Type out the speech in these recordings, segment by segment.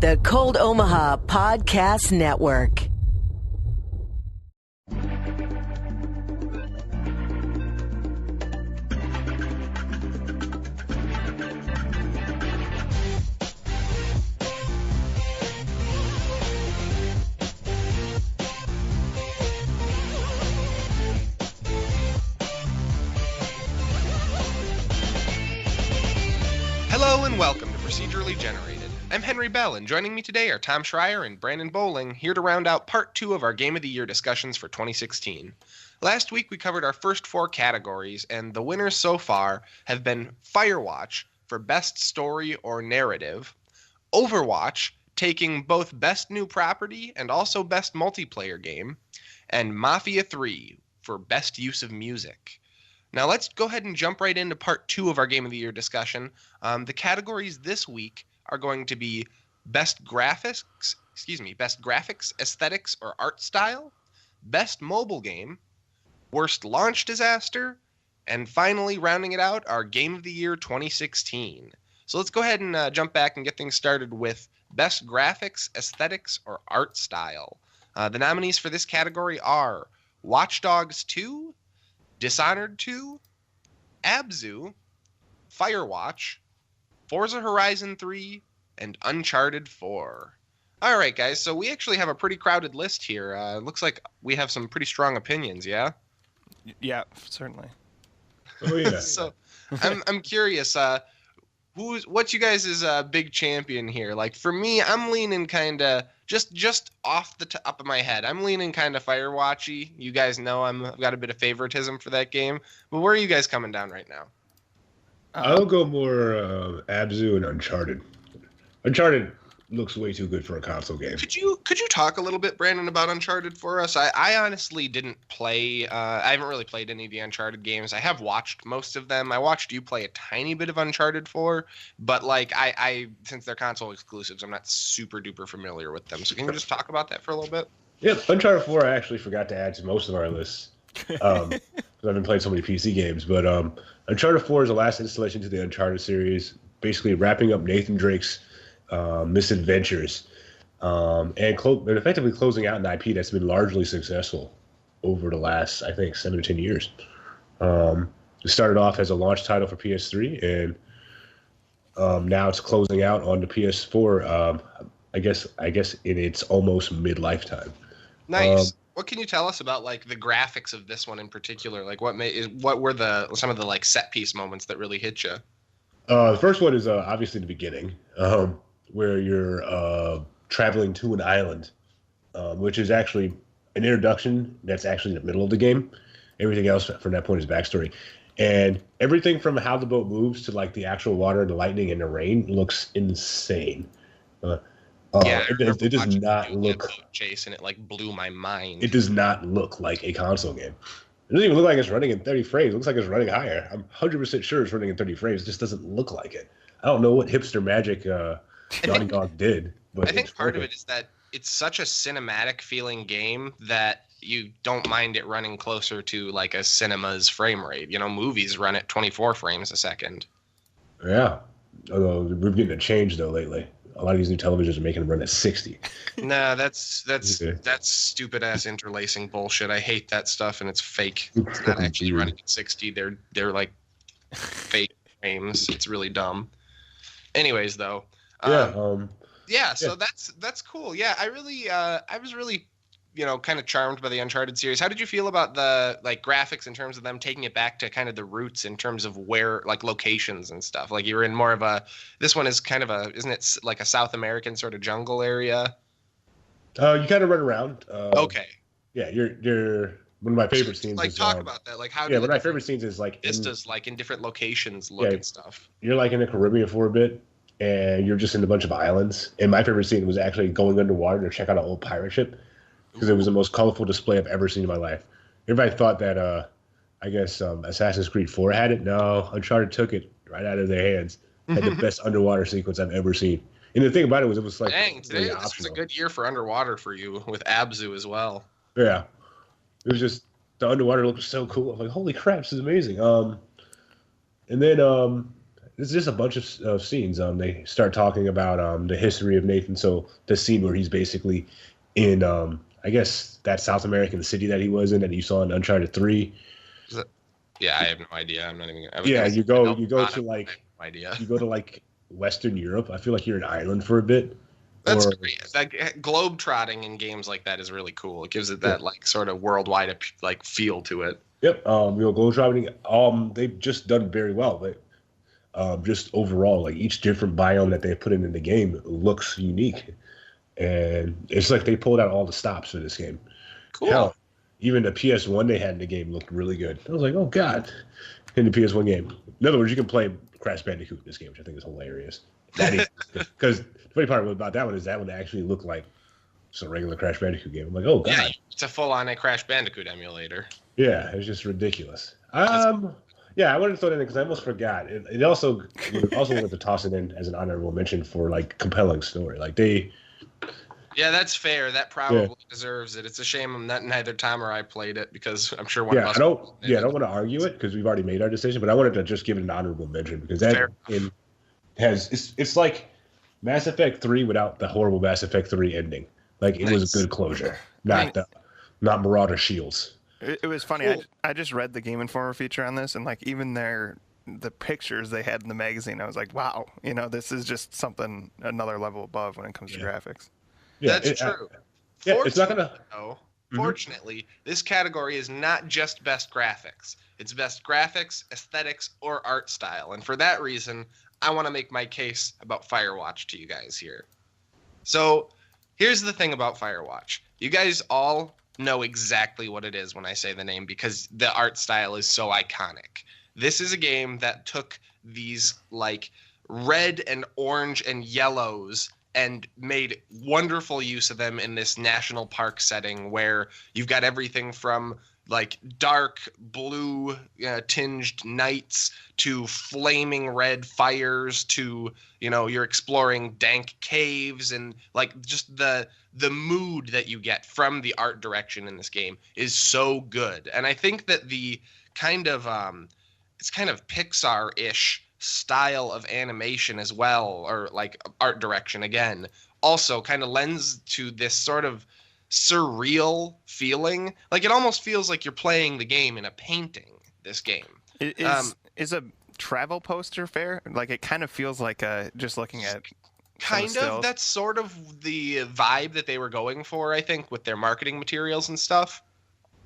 The Cold Omaha Podcast Network. Hello and welcome to Procedurally Generated. I'm Henry Bell, and joining me today are Tom Schreier and Brandon Bowling, here to round out part 2 of our Game of the Year discussions for 2016. Last week we covered our first 4 categories, and the winners so far have been Firewatch for Best Story or Narrative, Overwatch, taking both Best New Property and also Best Multiplayer Game, and Mafia 3 for Best Use of Music. Now let's go ahead and jump right into part 2 of our Game of the Year discussion. The categories this week are going to be Best Graphics, Aesthetics, or Art Style, Best Mobile Game, Worst Launch Disaster, and finally, rounding it out, our Game of the Year 2016. So let's go ahead and jump back and get things started with Best Graphics, Aesthetics, or Art Style. The nominees for this category are Watch Dogs 2, Dishonored 2, Abzu, Firewatch, Forza Horizon 3, and Uncharted 4. All right, guys, so we actually have a pretty crowded list here. Looks like we have some pretty strong opinions, yeah? Yeah, certainly. Oh, yeah. So I'm curious, what's you guys' big champion here? Like, for me, I'm leaning kind of, just off the top of my head, I'm leaning kind of Firewatchy. You guys know I've got a bit of favoritism for that game. But where are you guys coming down right now? I'll go more Abzu and Uncharted. Uncharted looks way too good for a console game. Could you talk a little bit, Brandon, about Uncharted for us? I honestly didn't play. I haven't really played any of the Uncharted games. I have watched most of them. I watched you play a tiny bit of Uncharted 4, but like I since they're console exclusives, I'm not super duper familiar with them. So can you just talk about that for a little bit? Yeah, Uncharted 4 I actually forgot to add to most of our lists. Because I've been playing so many PC games. But Uncharted 4 is the last installation to the Uncharted series, basically wrapping up Nathan Drake's misadventures and effectively closing out an IP that's been largely successful over the last, I think, 7 to 10 years. It started off as a launch title for PS3, and now it's closing out on the PS4. I guess in its almost mid-lifetime. Nice. What can you tell us about like the graphics of this one in particular? Like what were some of the like set piece moments that really hit you? The first one is obviously the beginning, where you're traveling to an island, which is actually an introduction that's actually in the middle of the game. Everything else from that point is backstory. And everything from how the boat moves to like the actual water, the lightning, and the rain looks insane. It does not look... Chase, and it like blew my mind. It does not look like a console game. It doesn't even look like it's running in 30 frames. It looks like it's running higher. I'm 100% sure it's running in 30 frames. It just doesn't look like it. I don't know what hipster magic Naughty Dog did. But I think part of it is that it's such a cinematic feeling game that you don't mind it running closer to like a cinema's frame rate. You know, movies run at 24 frames a second. Yeah. Although we're getting a change though lately. A lot of these new televisions are making them run at 60. Nah, that's stupid ass interlacing bullshit. I hate that stuff, and it's fake. It's not actually running at 60. They're like fake frames. It's really dumb. Anyways, though. So that's cool. Yeah, I was really kind of charmed by the Uncharted series. How did you feel about the like graphics in terms of them taking it back to kind of the roots in terms of where like locations and stuff? Like you were in more of this one is kind of isn't it like a South American sort of jungle area? You kind of run around. Okay. Yeah, you're one of my favorite scenes. Like talk about that. Like how? Yeah, one of my favorite scenes is like vistas like in different locations look and stuff. You're like in the Caribbean for a bit, and you're just in a bunch of islands. And my favorite scene was actually going underwater to check out an old pirate ship. Because it was the most colorful display I've ever seen in my life. Everybody thought that, Assassin's Creed 4 had it. No, Uncharted took it right out of their hands. Had the best underwater sequence I've ever seen. And the thing about it was like... Dang, today this was a good year for underwater for you, with Abzu as well. Yeah. It was just... The underwater looked so cool. I'm like, holy crap, this is amazing. And then It's just a bunch of scenes. They start talking about the history of Nathan. So the scene where he's basically in I guess that South American city that he was in that you saw in Uncharted 3. Yeah, I have no idea. I'm not even. You go to like no idea. You go to like Western Europe. I feel like you're in Ireland for a bit. That's great. Like globe trotting in games like that is really cool. It gives it that like sort of worldwide like feel to it. Yep. Globe trotting. They've just done very well. But just overall, like each different biome that they put in the game looks unique, and it's like they pulled out all the stops for this game. Cool. Hell, even the PS1 they had in the game looked really good. I was like, oh god, in the PS1 game. In other words, you can play Crash Bandicoot in this game, which I think is hilarious. Because the funny part about that one is that one actually looked like just a regular Crash Bandicoot game. I'm like, oh god, yeah, it's a full-on Crash Bandicoot emulator. Yeah, it was just ridiculous. Yeah, I wanted to throw it in because I almost forgot. It also wanted to toss it in as an honorable mention for like compelling story. Like they. Yeah, that's fair. That probably deserves it. It's a shame neither Tom or I played it because I'm sure one of us. I don't want to argue it because we've already made our decision, but I wanted to just give it an honorable mention because that it's like Mass Effect 3 without the horrible Mass Effect 3 ending. Like it was a good closure, not Marauder Shields. It was funny. Cool. I just read the Game Informer feature on this, and like even the pictures they had in the magazine, I was like, wow, this is just something another level above when it comes to graphics. Yeah, that's true. It's not gonna. Fortunately, this category is not just best graphics. It's best graphics, aesthetics, or art style. And for that reason, I want to make my case about Firewatch to you guys here. So, here's the thing about Firewatch. You guys all know exactly what it is when I say the name because the art style is so iconic. This is a game that took these like red and orange and yellows and made wonderful use of them in this national park setting where you've got everything from like dark blue tinged nights to flaming red fires to, you're exploring dank caves and like just the mood that you get from the art direction in this game is so good. And I think that the kind of it's kind of Pixar-ish style of animation as well, or like art direction again, also kind of lends to this sort of surreal feeling. Like it almost feels like you're playing the game in a painting, this game. Is a travel poster fair? Like it kind of feels like just looking at kind of that's sort of the vibe that they were going for, I think, with their marketing materials and stuff.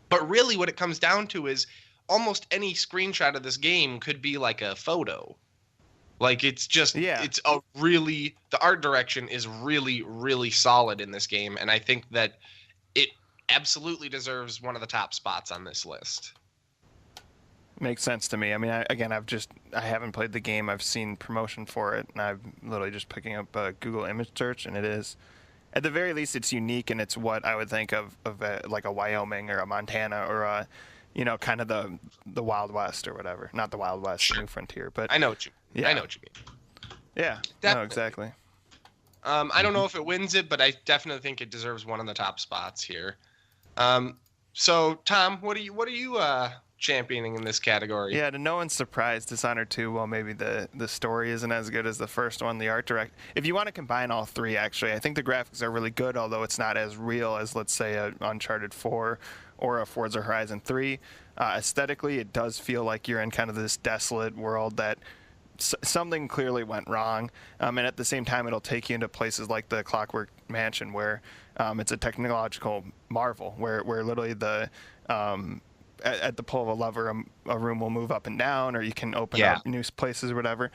But really what it comes down to is almost any screenshot of this game could be like a photo. Like it's just it's the art direction is really, really solid in this game, and I think that it absolutely deserves one of the top spots on this list. Makes sense to me. I mean, I haven't played the game. I've seen promotion for it, and I'm literally just picking up a Google image search, and it is, at the very least, it's unique, and it's what I would think of like a Wyoming or a Montana or a, kind of the Wild West or whatever. Not the Wild West, the New Frontier, but I know what you mean. I know what you mean. Yeah, definitely. No, exactly. I don't know if it wins it, but I definitely think it deserves one of the top spots here. So Tom, what are you championing in this category? Yeah, to no one's surprise, Dishonored 2, well, maybe the story isn't as good as the first one, the art direct. If you want to combine all three, actually, I think the graphics are really good, although it's not as real as, let's say, a Uncharted 4 or a Forza Horizon 3. Aesthetically, it does feel like you're in kind of this desolate world that something clearly went wrong, and at the same time, it'll take you into places like the Clockwork Mansion, where it's a technological marvel, where literally at the pull of a lever, a room will move up and down, or you can open up new places or whatever.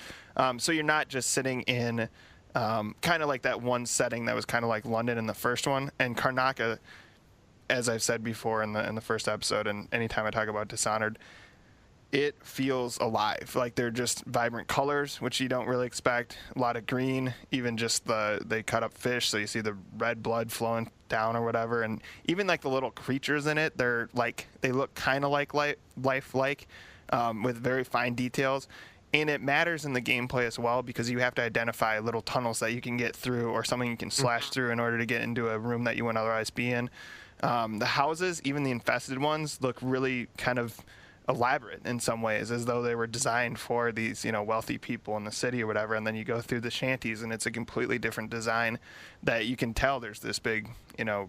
So you're not just sitting in kind of like that one setting that was kind of like London in the first one. And Karnaca, as I've said before in the first episode, and anytime I talk about Dishonored, it feels alive. Like they're just vibrant colors, which you don't really expect. A lot of green, even just they cut up fish, so you see the red blood flowing down or whatever. And even like the little creatures in it, they look kind of like lifelike, with very fine details. And it matters in the gameplay as well, because you have to identify little tunnels that you can get through or something you can slash through in order to get into a room that you wouldn't otherwise be in. The houses, even the infested ones, look really kind of elaborate in some ways, as though they were designed for these, wealthy people in the city or whatever. And then you go through the shanties, and it's a completely different design that you can tell there's this big,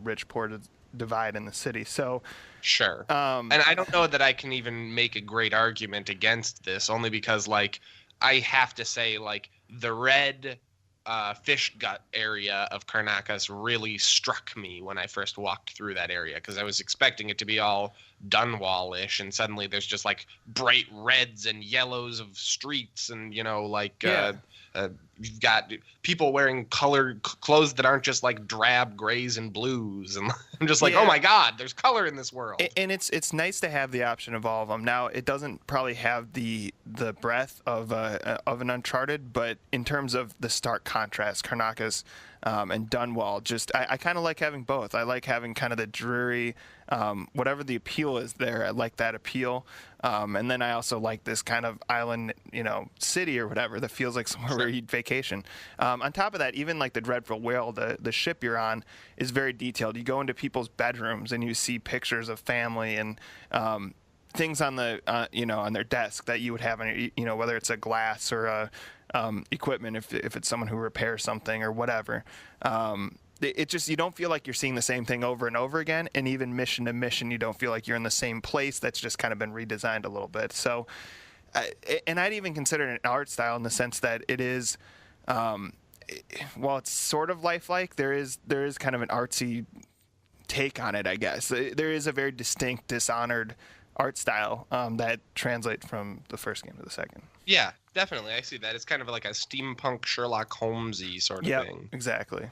rich poor divide in the city. So sure. And I don't know that I can even make a great argument against this, only because like I have to say like the red fish gut area of Karnakas really struck me when I first walked through that area, because I was expecting it to be all Dunwall-ish, and suddenly there's just like bright reds and yellows of streets, and you've got people wearing colored clothes that aren't just like drab grays and blues, and I'm just like, oh my God, there's color in this world. And it's nice to have the option of all of them. Now, it doesn't probably have the breadth of an Uncharted, but in terms of the stark contrast, Karnakas and Dunwall, just I kind of like having both. I like having kind of the dreary, whatever the appeal is there. I like that appeal, and then I also like this kind of island, city or whatever that feels like somewhere where you'd vacation. On top of that, even like the Dreadful Whale, the ship you're on, is very detailed. You go into people's bedrooms and you see pictures of family and things on the on their desk that you would have on your, whether it's a glass or a equipment, if it's someone who repairs something or whatever. It just, you don't feel like you're seeing the same thing over and over again, and even mission to mission, you don't feel like you're in the same place. That's just kind of been redesigned a little bit. So, and I'd even consider it an art style in the sense that it is, while it's sort of lifelike, there is kind of an artsy take on it, I guess. There is a very distinct Dishonored art style that translates from the first game to the second. Yeah, definitely. I see that. It's kind of like a steampunk Sherlock Holmes-y sort of thing. Yeah, exactly.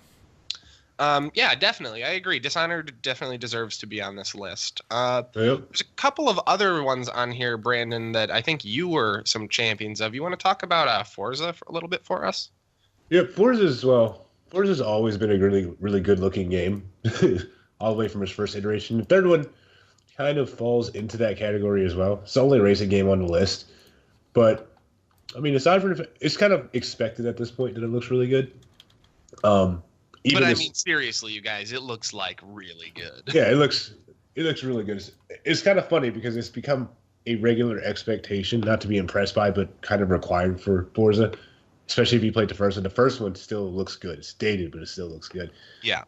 Yeah, definitely. I agree. Dishonored definitely deserves to be on this list. There's a couple of other ones on here, Brandon, that I think you were some champions of. You want to talk about Forza for a little bit for us? Yeah, Forza's always been a really, really good-looking game, all the way from its first iteration. The third one kind of falls into that category as well. It's the only racing game on the list. But, I mean, aside from it's kind of expected at this point that it looks really good. But I mean, seriously, you guys, it looks like really good. Yeah, it looks really good. It's kind of funny because it's become a regular expectation, not to be impressed by, but kind of required for Forza, especially if you played the first one. The first one still looks good. It's dated, but it still looks good. Yeah.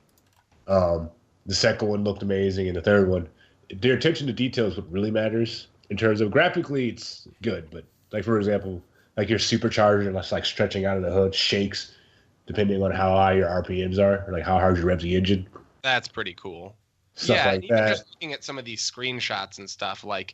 The second one looked amazing, and the third one, their attention to detail is what really matters. In terms of graphically, it's good, but like for example, like your supercharger, that's like stretching out of the hood, shakes depending on how high your RPMs are, or like how hard you rev the engine. That's pretty cool. Stuff yeah, like even that. just looking at some of these screenshots and stuff, like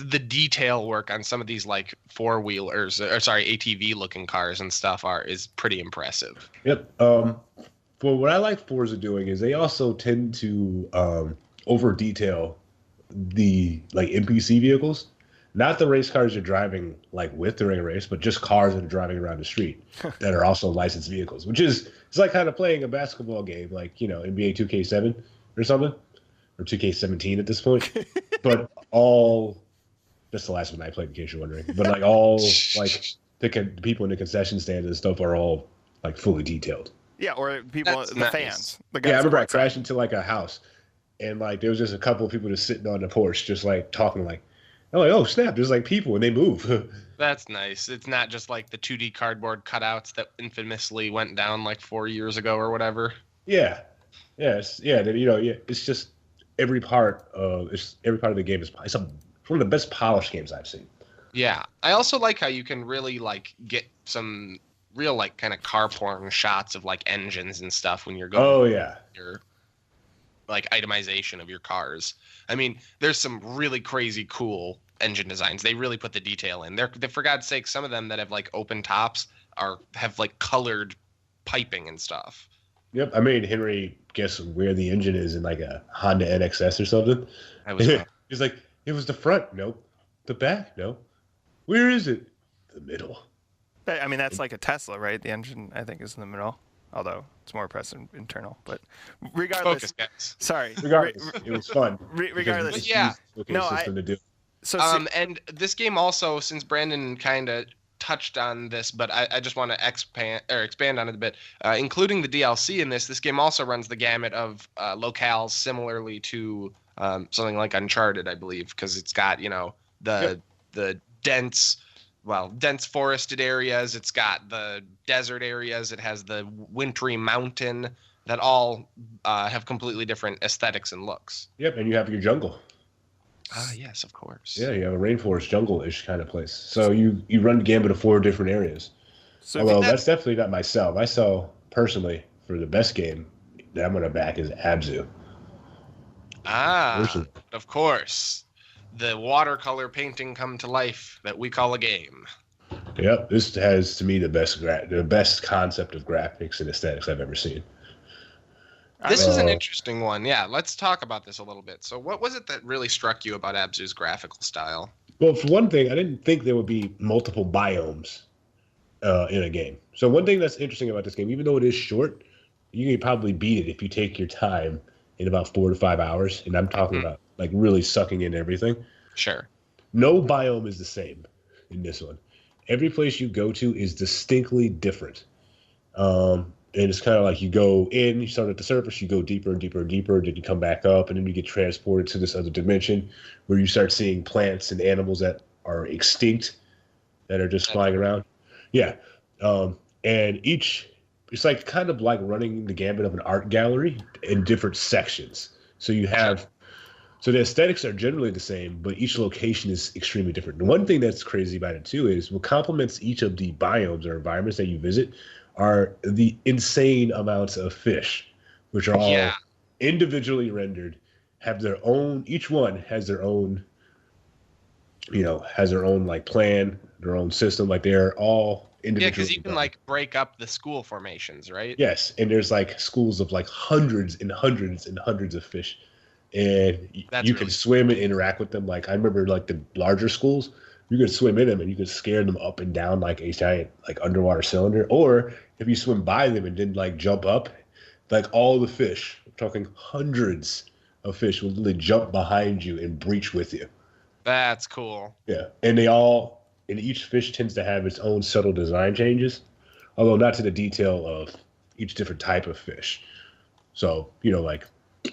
the detail work on some of these like ATV looking cars and stuff is pretty impressive. Yep. Well, what I like Forza doing is they also tend to over detail the like NPC vehicles. Not the race cars you're driving like with during a race, but just cars that are driving around the street that are also licensed vehicles, which is, it's like kind of playing a basketball game, like, NBA 2K7 or something, or 2K17 at this point. But that's the last one I played, in case you're wondering. But like all like the people in the concession stand and stuff are all like fully detailed. Yeah, or people, That's the nice. fans. The guys Yeah, I remember I outside. crashed into like a house, and like there was just a couple of people just sitting on the porch, just like talking, like, I'm like, oh snap! There's like people and they move. That's nice. It's not just like the 2D cardboard cutouts that infamously went down like 4 years ago or whatever. Yeah, yes, yeah. It's just every part of the game is it's one of the best polished games I've seen. Yeah, I also like how you can really like get some real like kind of car porn shots of like engines and stuff when you're going. Oh yeah. Your like itemization of your cars. I mean, there's some really crazy cool engine designs. They really put the detail in. They're for God's sake, some of them that have like open tops have like colored piping and stuff. Yep, I made Henry guess where the engine is in like a Honda NXS or something. I was He's like, it was the front, nope. The back, no. Where is it? The middle. I mean, that's like a Tesla, right? The engine, I think, is in the middle, although it's more impressive internal. But regardless, focus, guys. sorry. Regardless, it was fun. Regardless, But yeah. System to do. So And this game also, since Brandon kind of touched on this, but I just want to expand on it a bit, including the DLC in this game also runs the gamut of locales similarly to something like Uncharted, I believe, because it's got, the dense forested areas. It's got the desert areas. It has the wintry mountain that all have completely different aesthetics and looks. Yep, and you have your jungle. Ah, yes, of course. Yeah, you have a rainforest jungle-ish kind of place. So you run the gambit of 4 different areas. So Although that's definitely not myself. I saw personally for the best game that I'm going to back is Abzu. Ah, of course. The watercolor painting come to life that we call a game. Yep, this has to me the best concept of graphics and aesthetics I've ever seen. This is an interesting one. Yeah, let's talk about this a little bit. So what was it that really struck you about Abzu's graphical style? Well, for one thing, I didn't think there would be multiple biomes in a game. So one thing that's interesting about this game, even though it is short, you can probably beat it if you take your time in about 4 to 5 hours. And I'm talking about like really sucking in everything. Sure. No biome is the same in this one. Every place you go to is distinctly different. And it's kind of like you go in, you start at the surface, you go deeper and deeper and deeper, then you come back up, and then you get transported to this other dimension where you start seeing plants and animals that are extinct, that are just flying around. Yeah. And it's like kind of like running the gambit of an art gallery in different sections. So so the aesthetics are generally the same, but each location is extremely different. The one thing that's crazy about it too is what complements each of the biomes or environments that you visit are the insane amounts of fish, which are all individually rendered, each one has their own, like plan, their own system. Like they're all individual. Yeah, because you can like break up the school formations, right? Yes, and there's like schools of like hundreds and hundreds and hundreds of fish, and you can swim and interact with them. Like I remember, like the larger schools, you could swim in them and you could scare them up and down like a giant like underwater cylinder. Or if you swim by them and didn't like jump up, like all the fish, I'm talking hundreds of fish, will literally jump behind you and breach with you. That's cool. Yeah, and each fish tends to have its own subtle design changes, although not to the detail of each different type of fish. So, like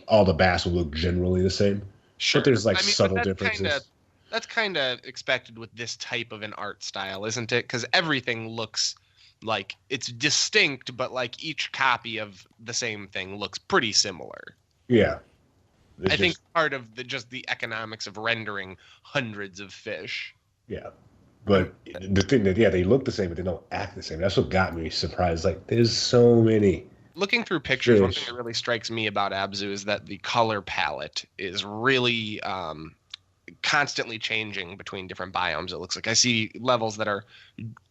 all the bass will look generally the same. Sure. But there's like subtle differences. That's kind of expected with this type of an art style, isn't it? Because everything looks like it's distinct, but like each copy of the same thing looks pretty similar. Yeah. I think part of the economics of rendering hundreds of fish. Yeah. But the thing that, they look the same, but they don't act the same. That's what got me surprised. Like, there's so many. Looking through pictures, one thing that really strikes me about Abzu is that the color palette is really constantly changing between different biomes. It looks like I see levels that are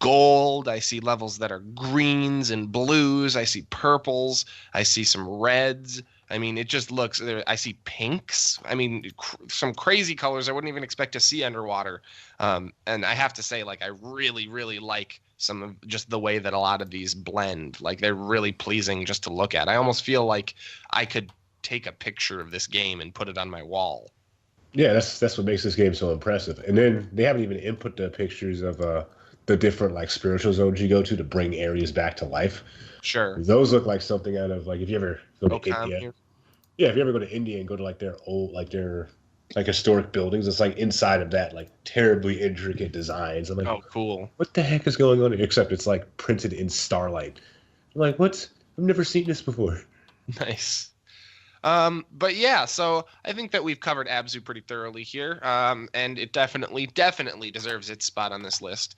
gold, I see levels that are greens and blues, I see purples, I see some reds. I mean, it just looks, I see pinks. I mean, some crazy colors I wouldn't even expect to see underwater. And I have to say, like, I really, really like some of just the way that a lot of these blend. Like, they're really pleasing just to look at. I almost feel like I could take a picture of this game and put it on my wall. Yeah, that's what makes this game so impressive. And then they haven't even input the pictures of the different like spiritual zones you go to bring areas back to life. Sure. Those look like something out of like if you ever go to India. Here. Yeah, if you ever go to India and go to like their old their historic buildings, it's like inside of that like terribly intricate designs. I'm like, oh, cool. What the heck is going on here? Except it's like printed in starlight. I'm like, what? I've never seen this before. Nice. But yeah, so I think that we've covered Abzu pretty thoroughly here, and it definitely deserves its spot on this list.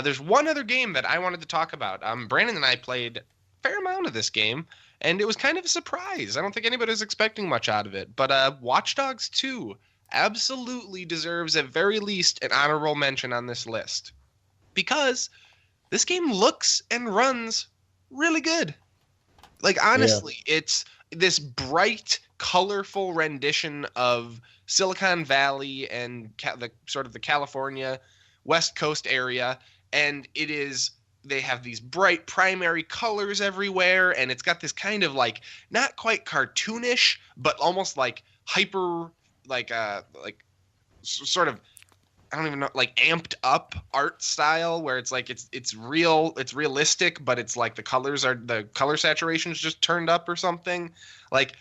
There's one other game that I wanted to talk about. Brandon and I played a fair amount of this game, and it was kind of a surprise. I don't think anybody was expecting much out of it, but Watch Dogs 2 absolutely deserves at very least an honorable mention on this list, because this game looks and runs really good. Like, honestly, It's this bright, colorful rendition of Silicon Valley and the California West Coast area, and they have these bright primary colors everywhere, and it's got this kind of like not quite cartoonish, but almost like hyper, sort of, I don't even know, like amped up art style where it's like it's realistic, but it's like the color saturation is just turned up or something. Like,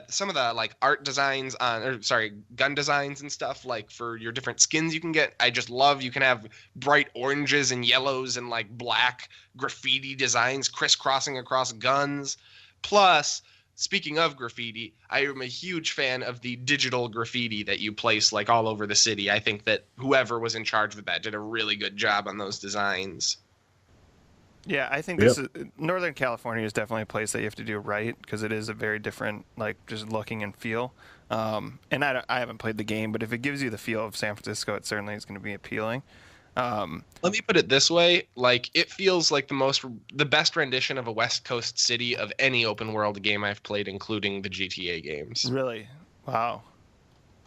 some of the like art designs gun designs and stuff like for your different skins you can get. I just love you can have bright oranges and yellows and like black graffiti designs crisscrossing across guns. Plus, speaking of graffiti, I am a huge fan of the digital graffiti that you place like all over the city. I think that whoever was in charge of that did a really good job on those designs. Yeah, I think this is Northern California is definitely a place that you have to do right because it is a very different, like, just looking and feel. And I haven't played the game, but if it gives you the feel of San Francisco, it certainly is going to be appealing. Let me put it this way: like, it feels like the best rendition of a West Coast city of any open world game I've played, including the GTA games. Really? Wow.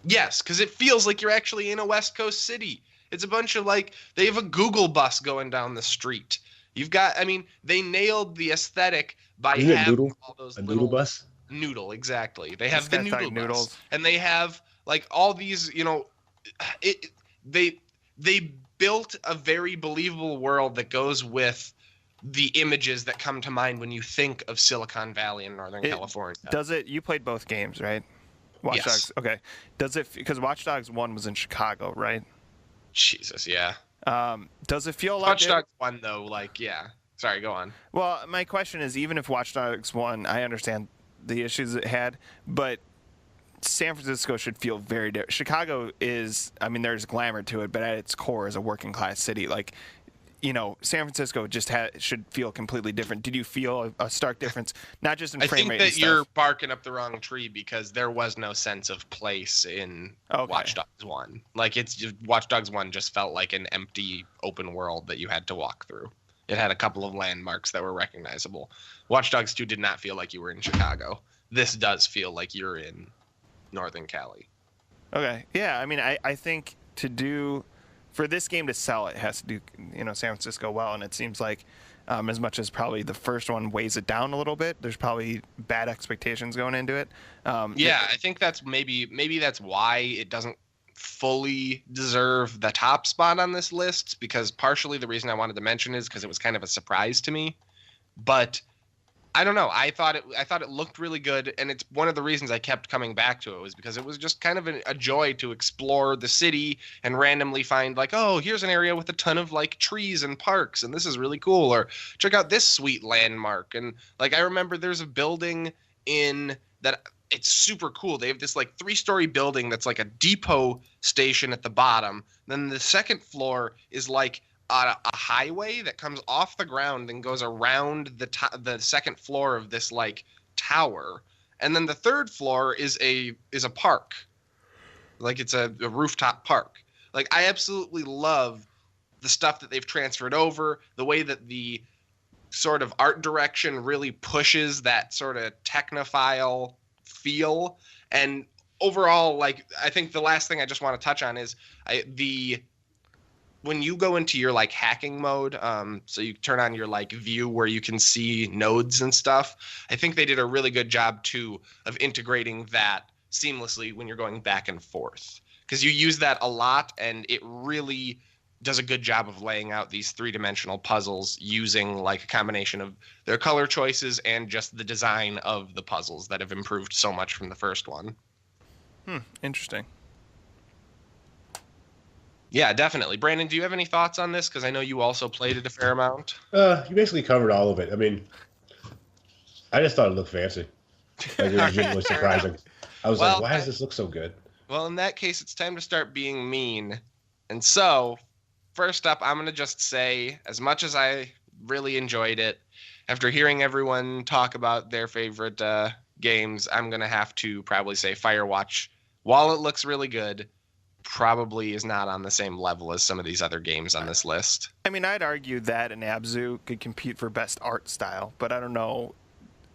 Yes, because it feels like you're actually in a West Coast city. It's a bunch of like they have a Google bus going down the street. You've got, I mean, they nailed the aesthetic by having all those little noodle bus. Noodle, exactly. They have the noodle noodles, bus, and they have like all these, they built a very believable world that goes with the images that come to mind when you think of Silicon Valley in Northern California. Does it? You played both games, right? Watch Dogs. Okay. Does it? Because Watch Dogs 1 was in Chicago, right? Jesus, yeah. Does it feel like Watch Dogs 1 though? Like, yeah. Sorry, go on. Well, my question is, even if Watch Dogs 1, I understand the issues it had, but San Francisco should feel very different. Chicago is, I mean, there's glamour to it, but at its core is a working class city. Like, San Francisco just should feel completely different. Did you feel a stark difference, not just in frame rate? I think that you're barking up the wrong tree because there was no sense of place in Watch Dogs 1. Like, Watch Dogs 1 just felt like an empty open world that you had to walk through. It had a couple of landmarks that were recognizable. Watch Dogs 2 did not feel like you were in Chicago. This does feel like you're in Northern Cali. Okay. Yeah, I mean, I think for this game to sell, it has to do, San Francisco well, and it seems like as much as probably the first one weighs it down a little bit, there's probably bad expectations going into it. I think that's maybe that's why it doesn't fully deserve the top spot on this list, because partially the reason I wanted to mention is because it was kind of a surprise to me. But I don't know. I thought it looked really good, and it's one of the reasons I kept coming back to it was because it was just kind of a joy to explore the city and randomly find like, oh, here's an area with a ton of like trees and parks, and this is really cool, or check out this sweet landmark. And like I remember there's a building in that it's super cool. They have this like 3-story building that's like a depot station at the bottom. Then the second floor is like a highway that comes off the ground and goes around the second floor of this like tower, and then the third floor is a park, like it's a rooftop park. Like I absolutely love the stuff that they've transferred over, the way that the sort of art direction really pushes that sort of technophile feel, and overall, like I think the last thing I just want to touch on is when you go into your like hacking mode, so you turn on your like view where you can see nodes and stuff, I think they did a really good job too of integrating that seamlessly when you're going back and forth, because you use that a lot, and it really does a good job of laying out these 3-dimensional puzzles using like a combination of their color choices and just the design of the puzzles that have improved so much from the first one. Interesting. Yeah, definitely. Brandon, do you have any thoughts on this? Because I know you also played it a fair amount. You basically covered all of it. I mean, I just thought it looked fancy. Like, it was genuinely surprising. I was like, why does this look so good? Well, in that case, it's time to start being mean. And so, first up, I'm going to just say, as much as I really enjoyed it, after hearing everyone talk about their favorite games, I'm going to have to probably say Firewatch, while it looks really good, probably is not on the same level as some of these other games on this list. I mean, I'd argue that and Abzu could compete for best art style, but I don't know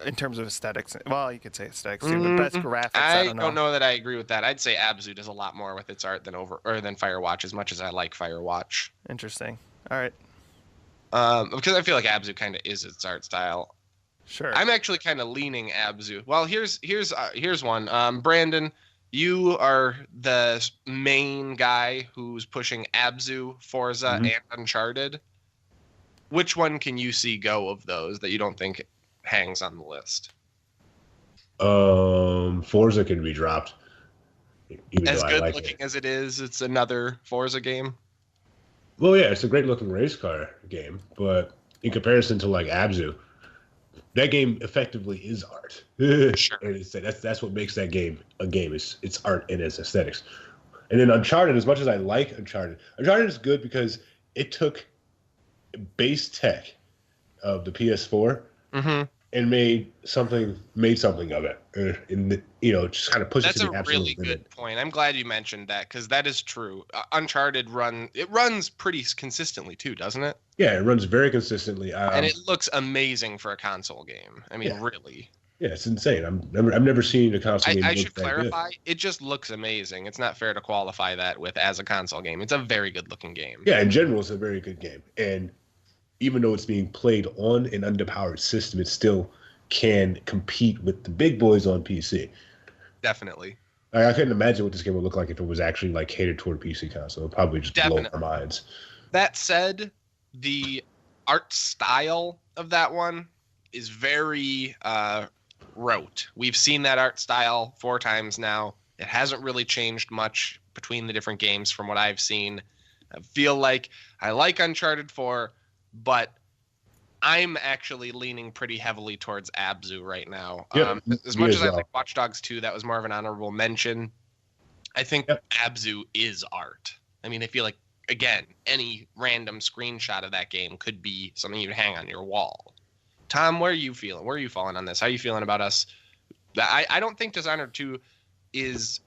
in terms of aesthetics. Well, you could say aesthetics too, but best graphics, I don't know that I agree with that. I'd say Abzu does a lot more with its art than Firewatch, as much as I like Firewatch. Interesting. All right. Because I feel like Abzu kind of is its art style. Sure. I'm actually kind of leaning Abzu. Well, here's one. Brandon, you are the main guy who's pushing Abzu, Forza, and Uncharted. Which one can you see go of those that you don't think hangs on the list? Forza can be dropped, even though As I good like looking it. as it is, it's another Forza game. Well, yeah, it's a great looking race car game, but in comparison to like Abzu, that game effectively is art. And Sure. that's what makes that game a game. It's art and its aesthetics. And then Uncharted, as much as I like Uncharted, Uncharted is good because it took base tech of the PS4 Mm-hmm. and made something of it, and just kind of pushed it That's to a the absolute really limit. good point. I'm glad you mentioned that because that is true. Uncharted runs pretty consistently too, doesn't it? Yeah, it runs very consistently. And it looks amazing for a console game. I mean, Yeah. really. Yeah, it's insane. I've never seen a console game I look should that good. clarify, it just looks amazing. It's not fair to qualify that with as a console game. It's a very good looking game. Yeah, in general, it's a very good game, and even though it's being played on an underpowered system, it still can compete with the big boys on PC. Definitely. I couldn't imagine what this game would look like if it was actually like catered toward PC console. It would probably just blow Definitely. our minds. That said, the art style of that one is very rote. We've seen that art style 4 times now. It hasn't really changed much between the different games from what I've seen. I feel like I like Uncharted 4, but I'm actually leaning pretty heavily towards Abzu right now. Yep, As me much as as I well. like Watch Dogs 2, that was more of an honorable mention. I think Yep. Abzu is art. I mean, I feel like, again, any random screenshot of that game could be something you'd hang on your wall. Tom, where are you feeling? Where are you falling on this? How are you feeling about us? I don't think Dishonored 2 is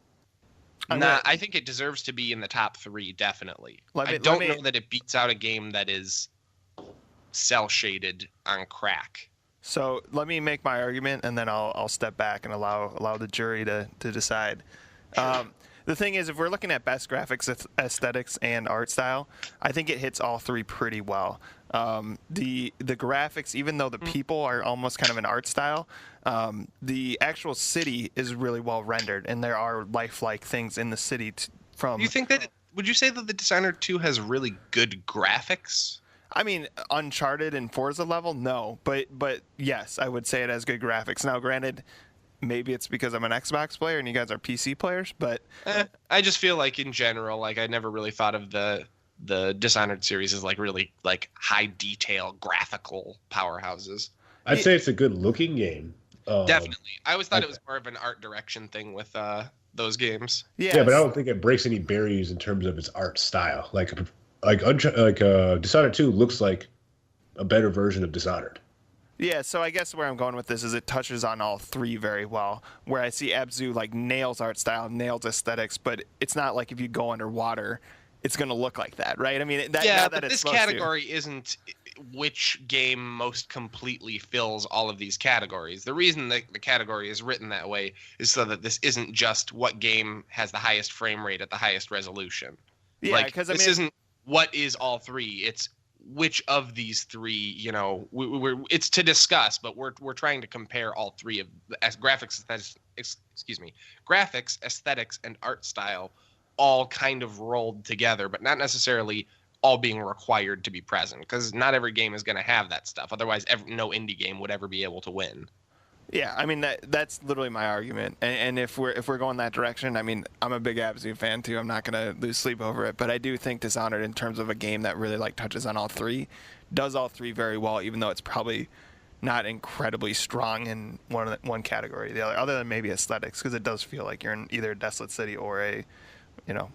not. I think it deserves to be in the top 3, definitely. I don't know that it beats out a game that is cell shaded on crack. So let me make my argument, and then I'll step back and allow the jury to decide. The thing is, if we're looking at best graphics, aesthetics, and art style, I think it hits all 3 pretty well. The graphics, even though the people are almost kind of an art style, the actual city is really well rendered, and there are lifelike things in the city. Do you think that? Would you say that the Dishonored 2 has really good graphics? I mean, Uncharted and Forza level, no, but yes, I would say it has good graphics. Now, granted, maybe it's because I'm an Xbox player and you guys are PC players, but I just feel like in general, like I never really thought of the Dishonored series as like really like high detail graphical powerhouses. I'd say it's a good looking game. Definitely, I always thought it was more of an art direction thing with those games. Yeah, but I don't think it breaks any barriers in terms of its art style. Like Dishonored 2 looks like a better version of Dishonored. Yeah, so I guess where I'm going with this is it touches on all 3 very well. Where I see Abzu like nails art style, nails aesthetics, but it's not like if you go underwater, it's going to look like that, right? I mean, but this category isn't which game most completely fills all of these categories. The reason that the category is written that way is so that this isn't just what game has the highest frame rate at the highest resolution. Yeah, because this isn't what is all 3. It's which of these 3, it's to discuss, but we're trying to compare all 3 of the graphics, aesthetics, and art style, all kind of rolled together, but not necessarily all being required to be present, because not every game is going to have that stuff. Otherwise, no indie game would ever be able to win. Yeah, I mean that's literally my argument, and if we're going that direction, I mean I'm a big Abzu fan too. I'm not gonna lose sleep over it, but I do think Dishonored, in terms of a game that really like touches on all 3, does all 3 very well, even though it's probably not incredibly strong in one category or the other than maybe aesthetics, because it does feel like you're in either a desolate city or a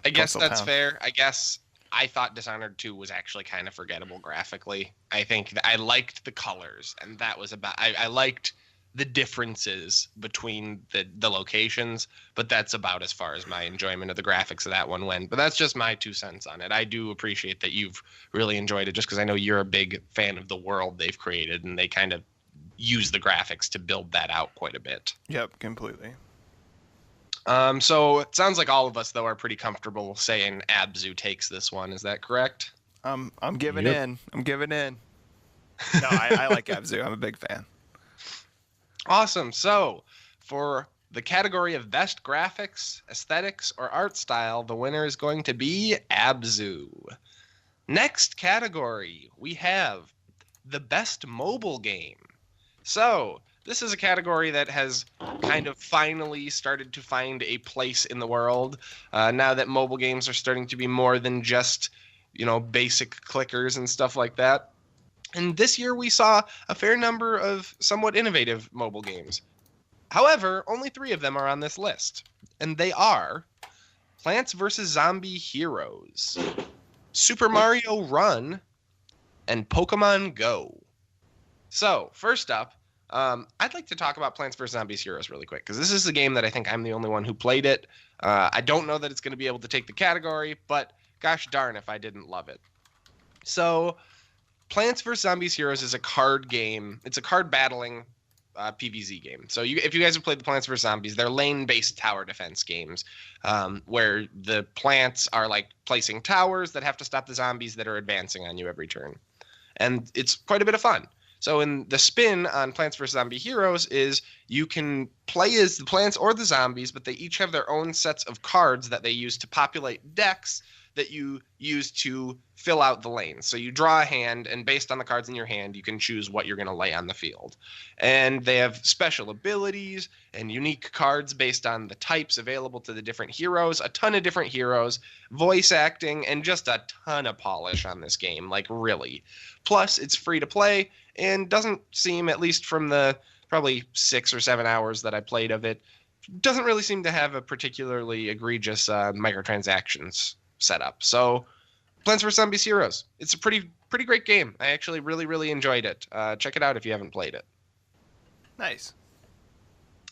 I guess that's town. fair. I guess I thought Dishonored 2 was actually kind of forgettable graphically. I think that I liked the colors, and that was about. I liked the differences between the locations, but that's about as far as my enjoyment of the graphics of that one went. But that's just my 2 cents on it. I do appreciate that you've really enjoyed it, just because I know you're a big fan of the world they've created, and they kind of use the graphics to build that out quite a bit. Yep, completely. So it sounds like all of us, though, are pretty comfortable saying Abzu takes this one. Is that correct? I'm giving Yep. in. I'm giving in. No, I like Abzu. I'm a big fan. Awesome. So for the category of best graphics, aesthetics, or art style, the winner is going to be Abzu. Next category, we have the best mobile game. So this is a category that has kind of finally started to find a place in the world. Now that mobile games are starting to be more than just, basic clickers and stuff like that. And this year we saw a fair number of somewhat innovative mobile games. However, only 3 of them are on this list. And they are Plants vs. Zombie Heroes, Super Mario Run, and Pokemon Go. So, first up, I'd like to talk about Plants vs. Zombies Heroes really quick, because this is a game that I think I'm the only one who played it. I don't know that it's going to be able to take the category, but gosh darn if I didn't love it. So, Plants vs. Zombies Heroes is a card game. It's a card battling PvZ game. So if you guys have played the Plants vs. Zombies, they're lane-based tower defense games where the plants are like placing towers that have to stop the zombies that are advancing on you every turn. And it's quite a bit of fun. So in the spin on Plants vs. Zombie Heroes is you can play as the plants or the zombies, but they each have their own sets of cards that they use to populate decks that you use to fill out the lanes. So you draw a hand, and based on the cards in your hand, you can choose what you're going to lay on the field. And they have special abilities and unique cards based on the types available to the different heroes, a ton of different heroes, voice acting, and just a ton of polish on this game, like really. Plus, it's free to play and doesn't seem, at least from the probably 6 or 7 hours that I played of it, doesn't really seem to have a particularly egregious microtransactions setup. So Plants vs. Zombies Heroes, it's a pretty great game. I actually really enjoyed it. Check it out if you haven't played it. Nice.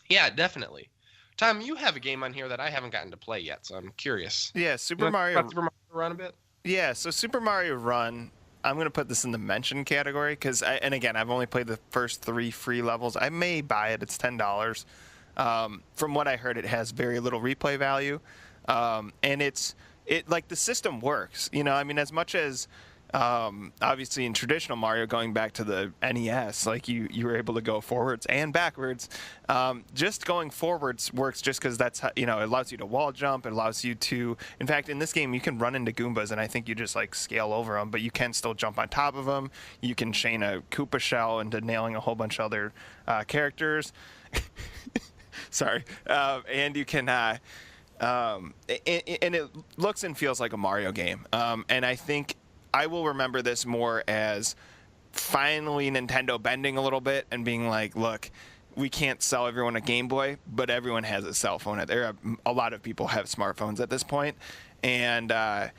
Yeah, definitely. Tom, you have a game on here that I haven't gotten to play yet, so I'm curious. Yeah, Super Mario Run a bit? Yeah, so Super Mario Run, I'm going to put this in the mention category because, and again, I've only played the first 3 free levels. I may buy it. It's $10. From what I heard, it has very little replay value, and it like the system works, I mean, as much as obviously in traditional Mario, going back to the NES, like you were able to go forwards and backwards. Just going forwards works just because that's how, it allows you to wall jump. It allows you to, in fact, in this game, you can run into Goombas, and I think you just like scale over them, but you can still jump on top of them. You can chain a Koopa shell into nailing a whole bunch of other characters. Sorry, and you can. And it looks and feels like a Mario game. And I think I will remember this more as finally Nintendo bending a little bit and being like, look, we can't sell everyone a Game Boy, but everyone has a cell phone. A lot of people have smartphones at this point. And I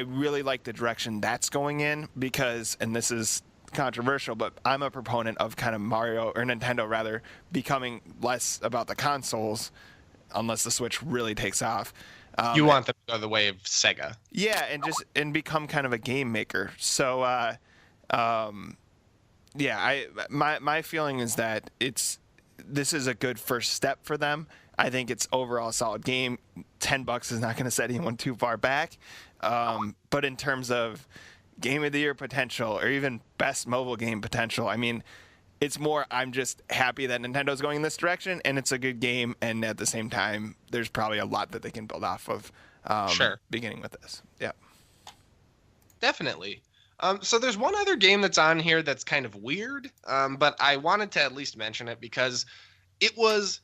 really like the direction that's going in because, and this is controversial, but I'm a proponent of kind of Mario, or Nintendo rather, becoming less about the consoles unless the Switch really takes off. You want them to go the way of Sega. Yeah, and become kind of a game maker. So, my feeling is that this is a good first step for them. I think it's overall a solid game. $10 is not going to set anyone too far back. But in terms of Game of the Year potential, or even best mobile game potential, I mean, it's more, I'm just happy that Nintendo's going in this direction, and it's a good game, and at the same time, there's probably a lot that they can build off of sure. Beginning with this. Yeah. Definitely. So there's one other game that's on here that's kind of weird, but I wanted to at least mention it because it was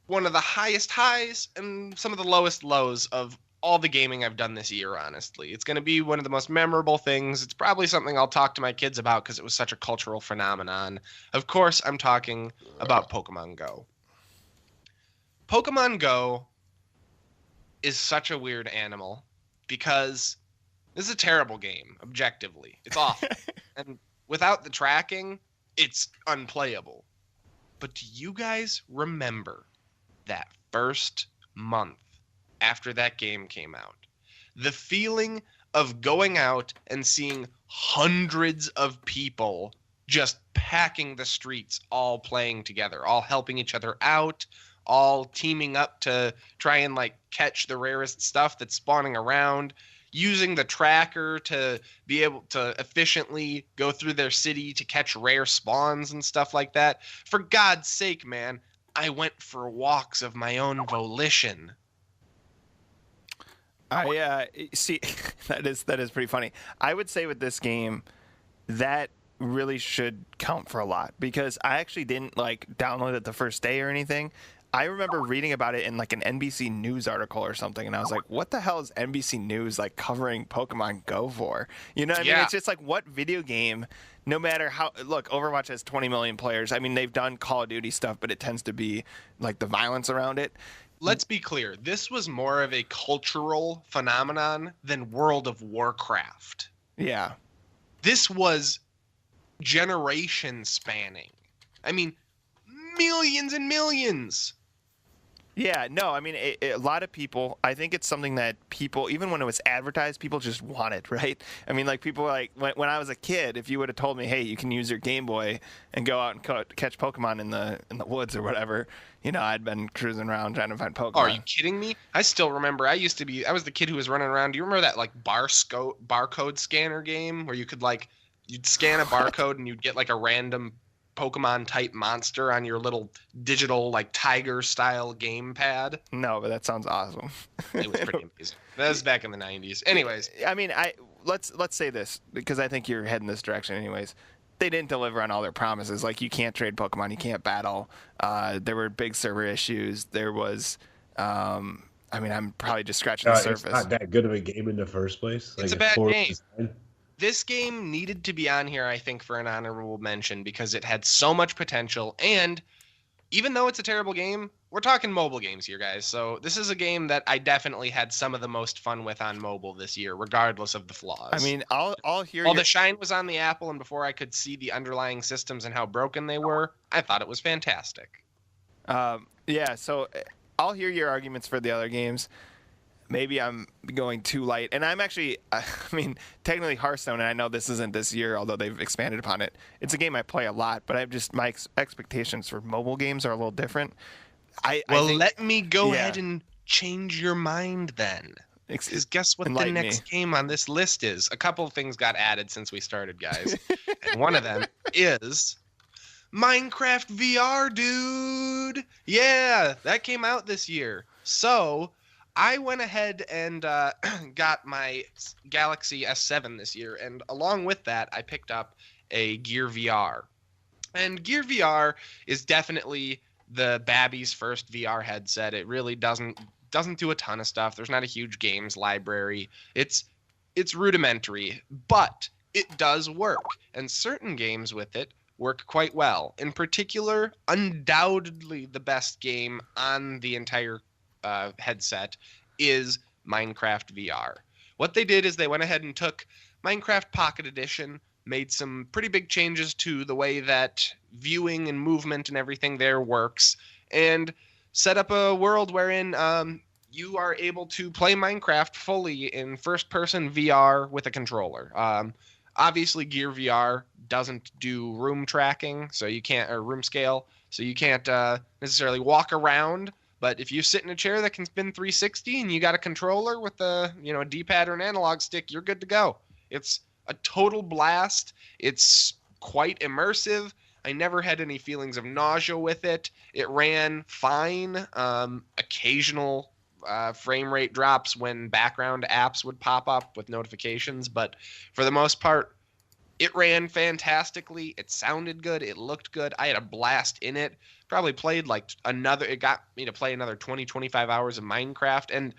one of the highest highs and some of the lowest lows of all the gaming I've done this year, honestly. It's going to be one of the most memorable things. It's probably something I'll talk to my kids about because it was such a cultural phenomenon. Of course, I'm talking about Pokemon Go. Pokemon Go is such a weird animal because this is a terrible game, objectively. It's awful. And without the tracking, it's unplayable. But do you guys remember that first month after that game came out? The feeling of going out and seeing hundreds of people just packing the streets, all playing together, all helping each other out, all teaming up to try and like catch the rarest stuff that's spawning around, using the tracker to be able to efficiently go through their city to catch rare spawns and stuff like that. For God's sake, man, I went for walks of my own volition. I see that is pretty funny. I would say with this game that really should count for a lot, because I actually didn't like download it the first day or anything. I remember reading about it in like an NBC News article or something, and I was like, what the hell is NBC News like covering Pokemon Go for? You know what I mean? It's just like, what video game, no matter how, look, Overwatch has 20 million players. I mean, they've done Call of Duty stuff, but it tends to be like the violence around it. Let's be clear. This was more of a cultural phenomenon than World of Warcraft. Yeah. This was generation spanning. I mean, millions and millions. Yeah, no, I mean, a lot of people, I think it's something that people, even when it was advertised, people just wanted, right? I mean, like, people like, when I was a kid, if you would have told me, hey, you can use your Game Boy and go out and catch Pokemon in the woods or whatever, you know, I'd been cruising around trying to find Pokemon. Oh, are you kidding me? I still remember, I was the kid who was running around. Do you remember that, like, barcode scanner game where you could, like, you'd scan a barcode and you'd get, like, a random Pokemon type monster on your little digital like tiger style gamepad? No, but that sounds awesome. It was pretty amazing. That was back in the 90s. Anyways, I mean, let's say this, because I think you're heading this direction anyways. They didn't deliver on all their promises. Like, you can't trade Pokemon, you can't battle. There were big server issues. There was I mean, I'm probably just scratching the surface. It's not that good of a game in the first place. It's a bad game. This game needed to be on here, I think, for an honorable mention because it had so much potential. And even though it's a terrible game, we're talking mobile games here, guys. So this is a game that I definitely had some of the most fun with on mobile this year, regardless of the flaws. I mean, I'll hear While the shine was on the Apple, and before I could see the underlying systems and how broken they were, I thought it was fantastic. Yeah, so I'll hear your arguments for the other games. Maybe I'm going too light. And I'm actually, I mean, technically Hearthstone, and I know this isn't this year, although they've expanded upon it. It's a game I play a lot, but I've just, my expectations for mobile games are a little different. I think, let me go ahead and change your mind then. Because guess what the next game on this list is? A couple of things got added since we started, guys. And one of them is Minecraft VR, dude. Yeah, that came out this year. So I went ahead and got my Galaxy S7 this year, and along with that, I picked up a Gear VR. And Gear VR is definitely the Babby's first VR headset. It really doesn't do a ton of stuff. There's not a huge games library. It's rudimentary, but it does work, and certain games with it work quite well. In particular, undoubtedly the best game on the entire headset is Minecraft VR. What they did is they went ahead and took Minecraft Pocket Edition, made some pretty big changes to the way that viewing and movement and everything there works, and set up a world wherein you are able to play Minecraft fully in first-person VR with a controller. Obviously, Gear VR doesn't do room tracking, so you can't, or room scale, so you can't necessarily walk around. But if you sit in a chair that can spin 360 and you got a controller with a D-pad or an analog stick, you're good to go. It's a total blast. It's quite immersive. I never had any feelings of nausea with it. It ran fine. Occasional frame rate drops when background apps would pop up with notifications, but for the most part, it ran fantastically. It sounded good. It looked good. I had a blast in it. Probably played it got me to play another 20, 25 hours of Minecraft. And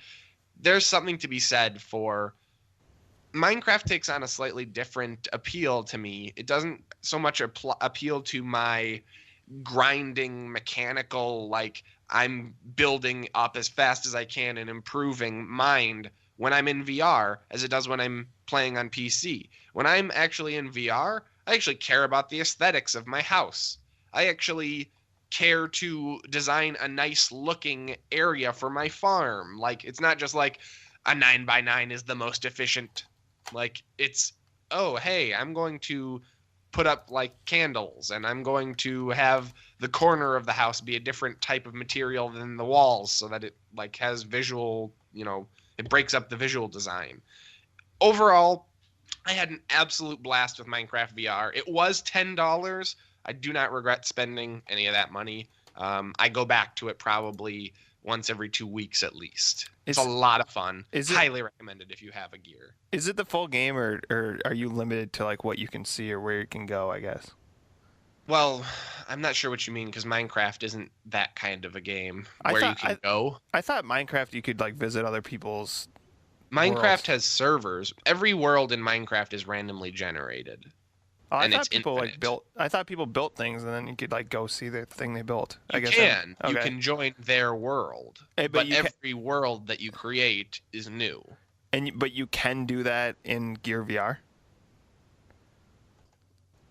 there's something to be said for Minecraft takes on a slightly different appeal to me. It doesn't so much appeal to my grinding mechanical, like I'm building up as fast as I can and improving mind when I'm in VR as it does when I'm playing on PC. When I'm actually in VR, I actually care about the aesthetics of my house. I actually care to design a nice looking area for my farm. Like, it's not just like a 9x9 is the most efficient. Like, it's, oh, hey, I'm going to put up like candles, and I'm going to have the corner of the house be a different type of material than the walls so that it like has visual, it breaks up the visual design. Overall, I had an absolute blast with Minecraft VR. It was $10. I do not regret spending any of that money. I go back to it probably once every 2 weeks at least. It's a lot of fun. Highly recommended if you have a gear. Is it the full game, or are you limited to like what you can see or where you can go, I guess? Well, I'm not sure what you mean, because Minecraft isn't that kind of a game where you can go. I thought Minecraft you could like visit other people's Minecraft worlds. has servers. Every world in Minecraft is randomly generated. I and thought it's people infinite. I thought people built things and then you could like go see the thing they built. You can join their world, but every world that you create is new. But you can do that in Gear VR.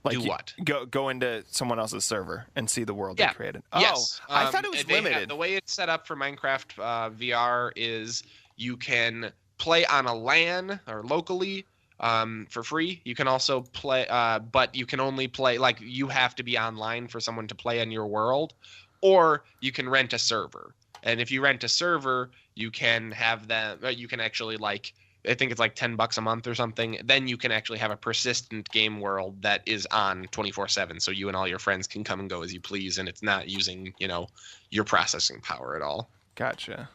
Like do what? Go into someone else's server and see the world they created. Yes. Oh, I thought it was limited. The way it's set up for Minecraft VR is you can play on a LAN or locally for free. You can also play, but you can only play, like, you have to be online for someone to play in your world, or you can rent a server. And if you rent a server, you can have them. You can actually, like, I think it's like $10 a month or something. Then you can actually have a persistent game world that is on 24/7, so you and all your friends can come and go as you please, and it's not using, your processing power at all. Gotcha.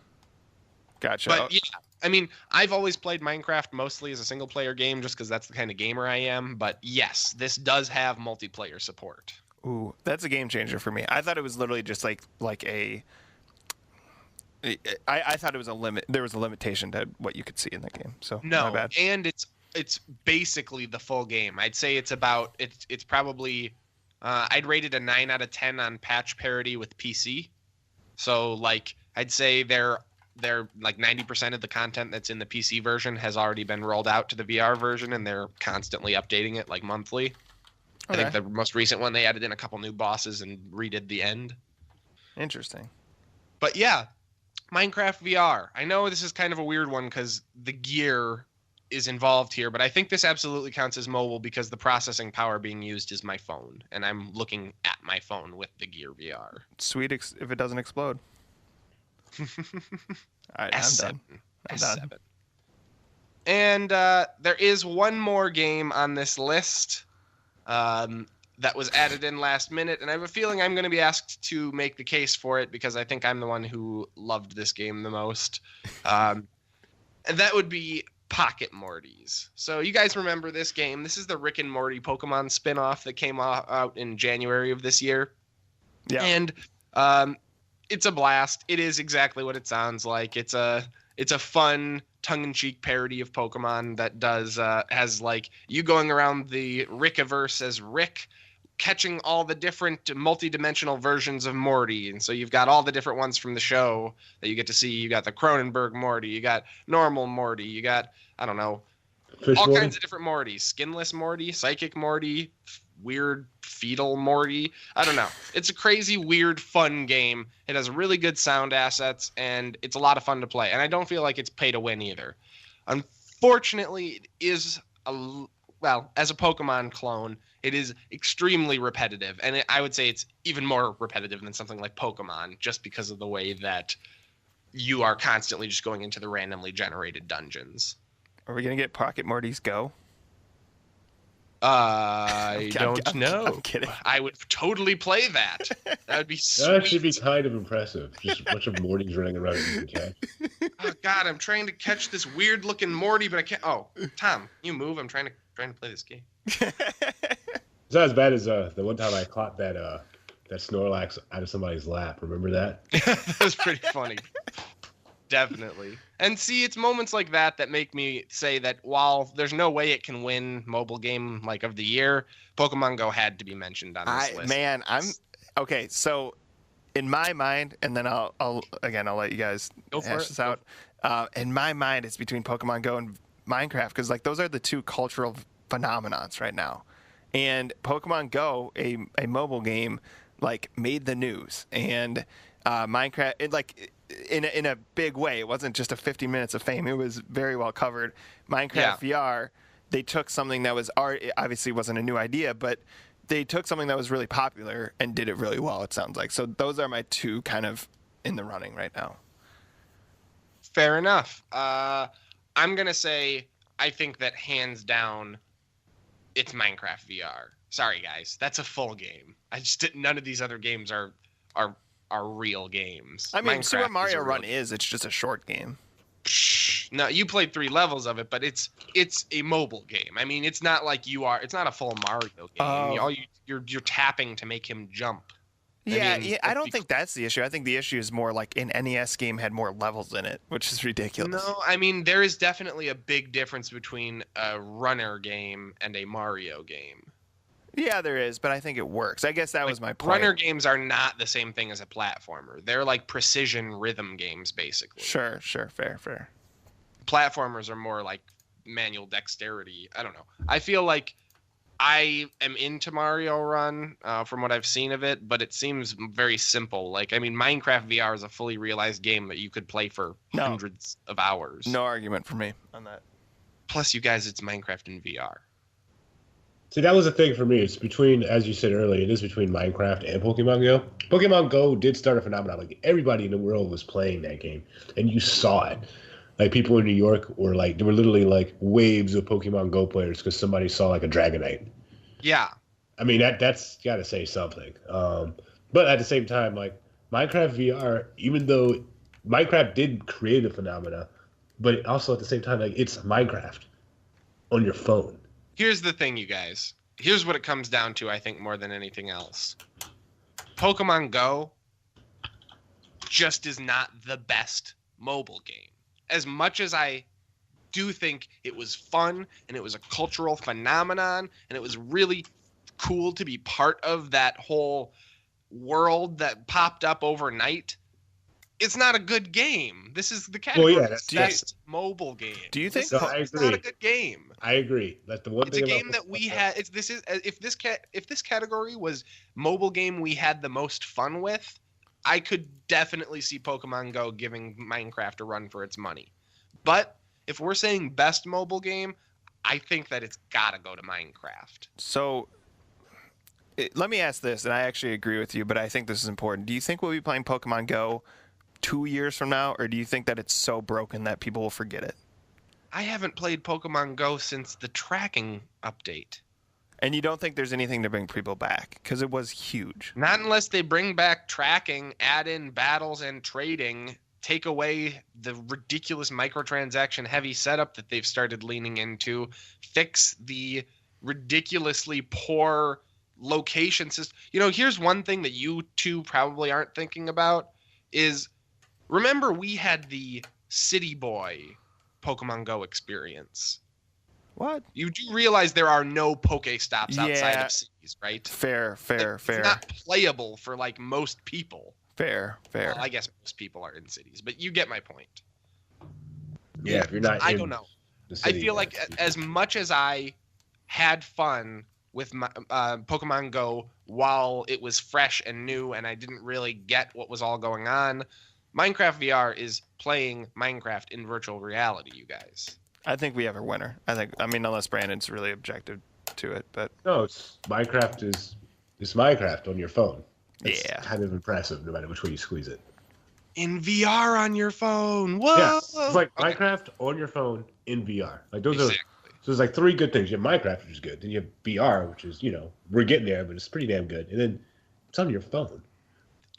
But yeah, I mean, I've always played Minecraft mostly as a single player game, just because that's the kind of gamer I am. But yes, this does have multiplayer support. Ooh, that's a game changer for me. I thought it was literally just like a. I thought it was a limit. There was a limitation to what you could see in that game. So no, my bad. And it's basically the full game. I'd say it's probably I'd rate it a 9 out of 10 on patch parity with PC. So like I'd say they're like 90% of the content that's in the PC version has already been rolled out to the VR version, and they're constantly updating it like monthly. Okay. I think the most recent one they added in a couple new bosses and redid the end. Interesting. But yeah. Minecraft VR. I know this is kind of a weird one because the gear is involved here, but I think this absolutely counts as mobile because the processing power being used is my phone, and I'm looking at my phone with the Gear VR. Sweet if it doesn't explode. All right, S7. I'm S7. done. And there is one more game on this list that was added in last minute, and I have a feeling I'm going to be asked to make the case for it because I think I'm the one who loved this game the most. And that would be Pocket Mortys. So you guys remember this game. This is the Rick and Morty Pokemon spin-off that came out in January of this year. Yeah. And it's a blast. It is exactly what it sounds like. It's a fun tongue-in-cheek parody of Pokemon that has like you going around the Rickiverse as Rick, catching all the different multi-dimensional versions of Morty. And so you've got all the different ones from the show that you get to see. You got the Cronenberg Morty, you got normal Morty, you got, I don't know, Fish all Morty? kinds of different Mortys. Skinless Morty, Psychic Morty, weird fetal Morty. I don't know. It's a crazy, weird, fun game. It has really good sound assets, and it's a lot of fun to play. And I don't feel like it's pay to win either. Unfortunately, it is as a Pokemon clone, it is extremely repetitive, and I would say it's even more repetitive than something like Pokemon, just because of the way that you are constantly just going into the randomly generated dungeons. Are we gonna get Pocket Mortys Go? I don't know. I'm kidding. I would totally play that. That would be sweet. That actually be kind of impressive. Just a bunch of Mortys running around and you can catch. Oh God, I'm trying to catch this weird-looking Morty, but I can't. Oh, Tom, you move. I'm trying to play this game. It's not as bad as the one time I caught that Snorlax out of somebody's lap. Remember that? That was pretty funny. Definitely. And see, it's moments like that that make me say that while there's no way it can win mobile game like of the year, Pokemon Go had to be mentioned on this list. Man, I'm okay. So in my mind, and then I'll let you guys hash this out. In my mind, it's between Pokemon Go and Minecraft because like those are the two cultural phenomenons right now. And Pokemon Go, a mobile game, like made the news, and Minecraft, in a big way. It wasn't just a 50 minutes of fame. It was very well covered. Minecraft VR, they took something that was obviously wasn't a new idea, but they took something that was really popular and did it really well, it sounds like. So those are my two kind of in the running right now. Fair enough. I'm going to say I think that hands down it's Minecraft VR. Sorry, guys. That's a full game. None of these other games are are real games. I mean, Minecraft Super Mario is a real Run it's just a short game. No, you played 3 levels of it, but it's a mobile game. I mean, it's not like it's not a full Mario game. You're tapping to make him jump. I don't think that's the issue. I think the issue is more like an NES game had more levels in it, which is ridiculous. No, I mean, there is definitely a big difference between a runner game and a Mario game. Yeah, there is, but I think it works. I guess that was my point. Runner games are not the same thing as a platformer. They're like precision rhythm games, basically. Sure, fair. Platformers are more like manual dexterity. I don't know. I feel like I am into Mario Run from what I've seen of it, but it seems very simple. Like, I mean, Minecraft VR is a fully realized game that you could play for hundreds of hours. No argument for me on that. Plus, you guys, it's Minecraft in VR. See, that was the thing for me. It's between, as you said earlier, it is between Minecraft and Pokemon Go. Pokemon Go did start a phenomenon. Like, everybody in the world was playing that game, and you saw it. Like, people in New York were like, there were literally like waves of Pokemon Go players because somebody saw like a Dragonite. Yeah. I mean, that's got to say something. But at the same time, like, Minecraft VR, even though Minecraft did create a phenomena, but also at the same time, like, it's Minecraft on your phone. Here's the thing, you guys. Here's what it comes down to, I think, more than anything else. Pokemon Go just is not the best mobile game. As much as I do think it was fun and it was a cultural phenomenon and it was really cool to be part of that whole world that popped up overnight, it's not a good game. This is the category best mobile game. Do you think it's not a good game? I agree. That's the one thing. It's a game that we had. If this category was mobile game we had the most fun with, I could definitely see Pokemon Go giving Minecraft a run for its money. But if we're saying best mobile game, I think that it's got to go to Minecraft. So let me ask this, and I actually agree with you, but I think this is important. Do you think we'll be playing Pokemon Go 2 years from now, or do you think that it's so broken that people will forget it? I haven't played Pokemon Go since the tracking update. And you don't think there's anything to bring people back? Because it was huge. Not unless they bring back tracking, add in battles and trading, take away the ridiculous microtransaction heavy setup that they've started leaning into, fix the ridiculously poor location system. You know, here's one thing that you two probably aren't thinking about is, remember we had the City Boy Pokemon Go experience. What? You do realize there are no Pokestops outside of cities, right? Fair. It's not playable for like most people. Fair. Well, I guess most people are in cities, but you get my point. Yeah, if you're not. I don't know. I feel like as much as I had fun with my, Pokemon Go while it was fresh and new, and I didn't really get what was all going on, Minecraft VR is playing Minecraft in virtual reality, you guys. I think we have a winner. I mean, unless Brandon's really objective to it, but no, it's Minecraft on your phone. It's kind of impressive, no matter which way you squeeze it. In VR on your phone. Whoa! Yeah, it's like Minecraft on your phone in VR. Like those are. So there's like 3 good things. You have Minecraft, which is good. Then you have VR, which is, we're getting there, but it's pretty damn good. And then it's on your phone.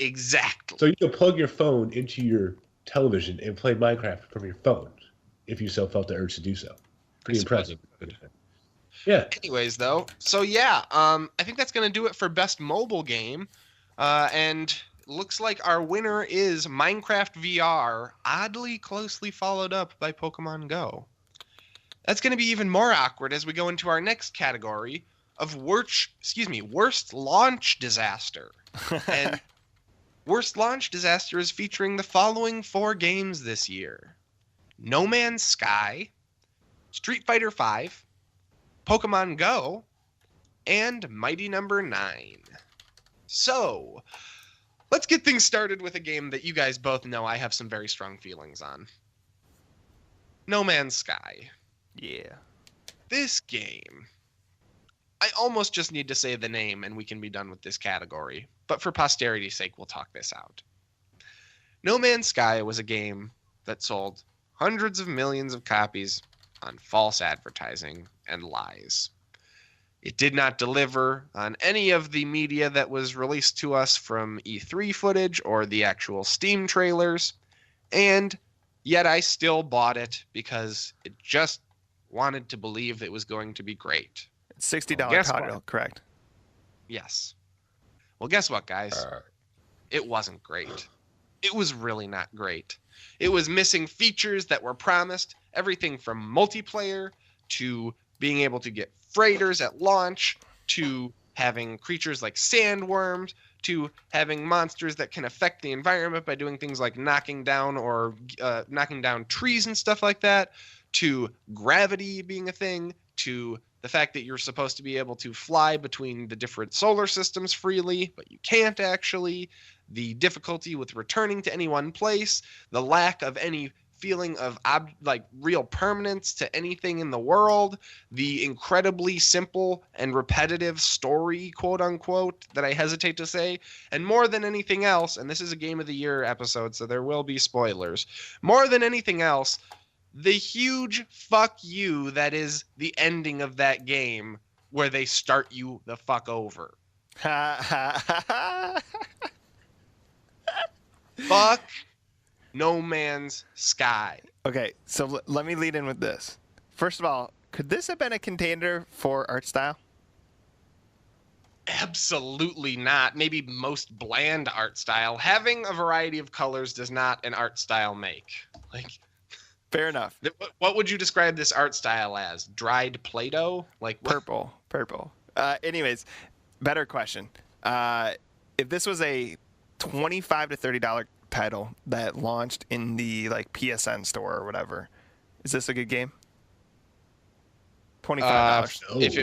Exactly. So you can plug your phone into your television and play Minecraft from your phone, if you so felt the urge to do so. Pretty impressive. Yeah. Anyways, though, so yeah, I think that's going to do it for best mobile game. And looks like our winner is Minecraft VR, oddly closely followed up by Pokemon Go. That's going to be even more awkward as we go into our next category of worst launch disaster. And worst launch disaster is featuring the following 4 games this year: No Man's Sky, Street Fighter V, Pokemon Go, and Mighty Number 9. So, let's get things started with a game that you guys both know I have some very strong feelings on. No Man's Sky. Yeah. This game, I almost just need to say the name and we can be done with this category, but for posterity's sake, we'll talk this out. No Man's Sky was a game that sold hundreds of millions of copies on false advertising and lies. It did not deliver on any of the media that was released to us from E3 footage or the actual Steam trailers. And yet I still bought it because it just wanted to believe it was going to be great. It's $60 title, correct? Yes. Well, guess what, guys? It wasn't great. It was really not great. It was missing features that were promised, everything from multiplayer to being able to get freighters at launch to having creatures like sandworms to having monsters that can affect the environment by doing things like knocking down trees and stuff like that, to gravity being a thing, to the fact that you're supposed to be able to fly between the different solar systems freely, but you can't actually, the difficulty with returning to any one place, the lack of any feeling of real permanence to anything in the world, the incredibly simple and repetitive story, quote unquote, that I hesitate to say, and more than anything else, and this is a Game of the Year episode, so there will be spoilers, more than anything else, the huge fuck you that is the ending of that game where they start you the fuck over. Fuck No Man's Sky. Okay, so let me lead in with this. First of all, could this have been a contender for art style? Absolutely not. Maybe most bland art style. Having a variety of colors does not an art style make. Fair enough. What would you describe this art style as? Dried Play-Doh? Purple. Anyways, better question. If this was a $25 to $30 title that launched in the PSN store or whatever, is this a good game? $25.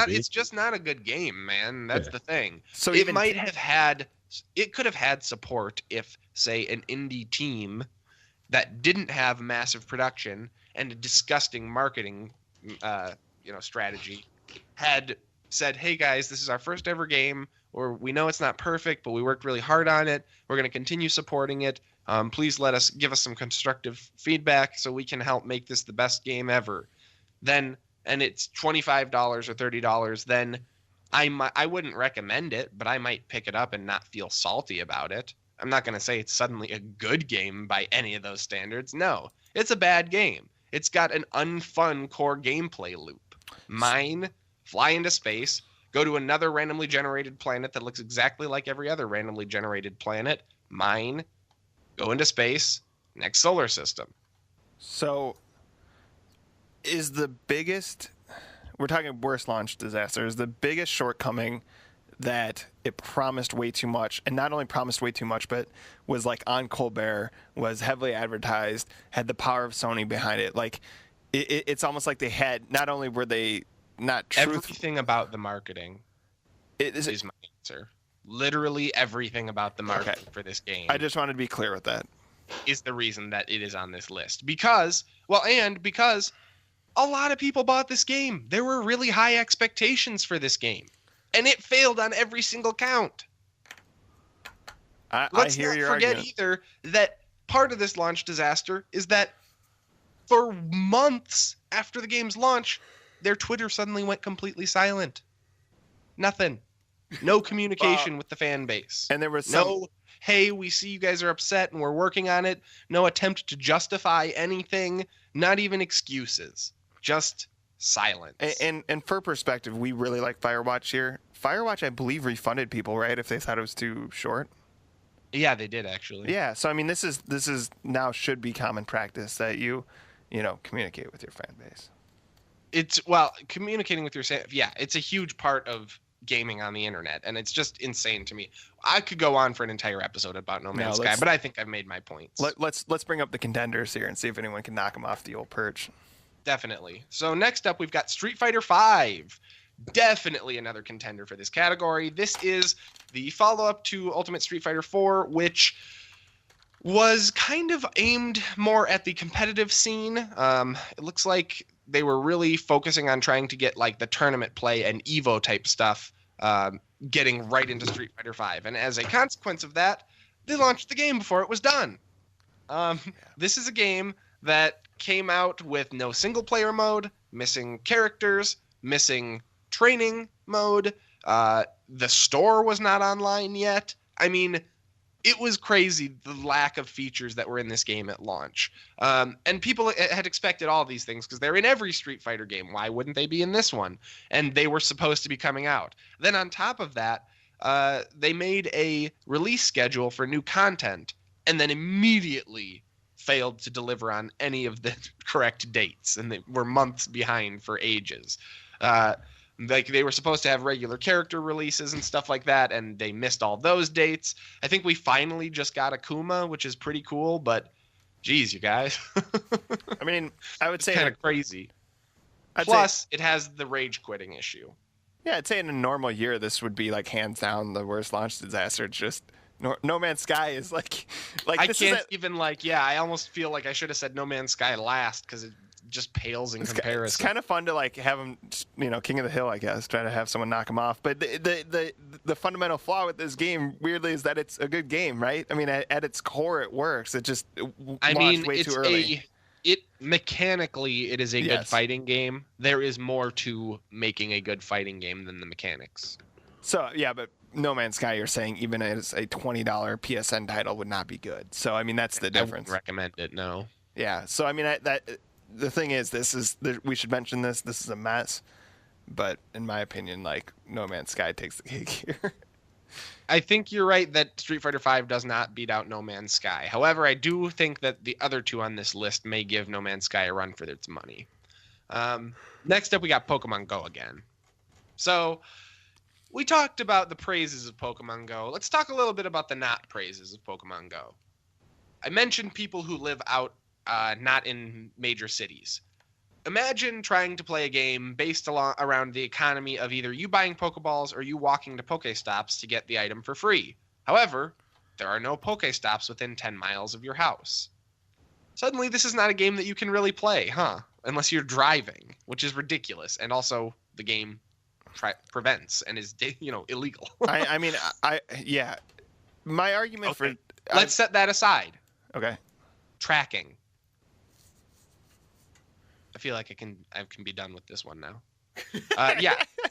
It's just not a good game, man. That's the thing. So it could have had support if, say, an indie team that didn't have massive production and a disgusting marketing strategy had said, hey guys, this is our first ever game, or we know it's not perfect, but we worked really hard on it. We're going to continue supporting it. Please give us some constructive feedback so we can help make this the best game ever. And it's $25 or $30, then I wouldn't recommend it, but I might pick it up and not feel salty about it. I'm not going to say it's suddenly a good game by any of those standards. No, it's a bad game. It's got an unfun core gameplay loop. Mine, fly into space, go to another randomly generated planet that looks exactly like every other randomly generated planet. Mine, go into space, next solar system. So is the biggest, we're talking worst launch disaster, is the biggest shortcoming that it promised way too much, and not only promised way too much, but was on Colbert, was heavily advertised, had the power of Sony behind it. It's almost like they had, not only were they not truthful. Everything about the marketing is my answer. Literally everything about the marketing for this game. I just wanted to be clear with that. Is the reason that it is on this list. Because a lot of people bought this game. There were really high expectations for this game. And it failed on every single count. Let's not forget either that part of this launch disaster is that for months after the game's launch, their Twitter suddenly went completely silent. Nothing. No communication with the fan base. And there was hey, we see you guys are upset and we're working on it. No attempt to justify anything. Not even excuses. Just silence. And for perspective, we really like Firewatch here. Firewatch, I believe, refunded people, right, if they thought it was too short? Yeah, they did, actually. Yeah, so, I mean, this is now should be common practice that you communicate with your fan base. Communicating with your it's a huge part of gaming on the internet, and it's just insane to me. I could go on for an entire episode about No Man's Sky, but I think I've made my points. Let's bring up the contenders here and see if anyone can knock them off the old perch. Definitely. So next up, we've got Street Fighter V. Definitely another contender for this category. This is the follow-up to Ultimate Street Fighter 4, which was kind of aimed more at the competitive scene. It looks like they were really focusing on trying to get the tournament play and Evo type stuff, getting right into Street Fighter V. And as a consequence of that, they launched the game before it was done. This is a game that came out with no single-player mode, missing characters, missing training mode. The store was not online yet. I mean, it was crazy, the lack of features that were in this game at launch. And people had expected all these things because they're in every Street Fighter game. Why wouldn't they be in this one? And they were supposed to be coming out. Then on top of that, they made a release schedule for new content and then immediately failed to deliver on any of the correct dates. And they were months behind for ages. Like they were supposed to have regular character releases and stuff like that, and they missed all those dates. I think we finally just got Akuma, which is pretty cool, but geez, you guys. I mean, I would say kind of crazy. Plus, it has the rage quitting issue. Yeah, I'd say in a normal year, this would be like hands down the worst launch disaster. It's just No Man's Sky is like I this can't even I almost feel like I should have said No Man's Sky last because it just pales in comparison. It's kind of fun to like have him, king of the hill, I guess, try to have someone knock him off. But the fundamental flaw with this game, weirdly, is that it's a good game, right? I mean, at its core, it works. It just launched way too early. Mechanically, it is a good fighting game. There is more to making a good fighting game than the mechanics. So yeah, but No Man's Sky, you're saying even as a $20 PSN title would not be good. So I mean, that's the difference. I wouldn't recommend it. No. Yeah. So I mean, the thing is, we should mention this. This is a mess, but in my opinion, like No Man's Sky takes the cake here. I think you're right that Street Fighter V does not beat out No Man's Sky. However, I do think that the other two on this list may give No Man's Sky a run for its money. Next up, we got Pokemon Go again. So we talked about the praises of Pokemon Go. Let's talk a little bit about the not praises of Pokemon Go. I mentioned people who live out not in major cities. Imagine trying to play a game based around the economy of either you buying Pokeballs or you walking to Pokestops to get the item for free. However, there are no Pokestops within 10 miles of your house. Suddenly, this is not a game that you can really play, huh? Unless you're driving, which is ridiculous. And also, the game prevents and is, illegal. I mean, my argument for... Let's set that aside. Okay. Tracking. I feel like I can be done with this one now.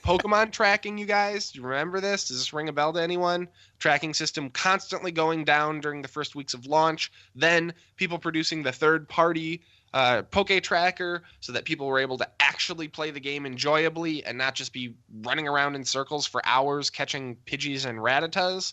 Pokemon tracking, you guys. Do you remember this? Does this ring a bell to anyone? Tracking system constantly going down during the first weeks of launch. Then people producing the third-party Poke Tracker so that people were able to actually play the game enjoyably and not just be running around in circles for hours catching Pidgeys and Rattatas.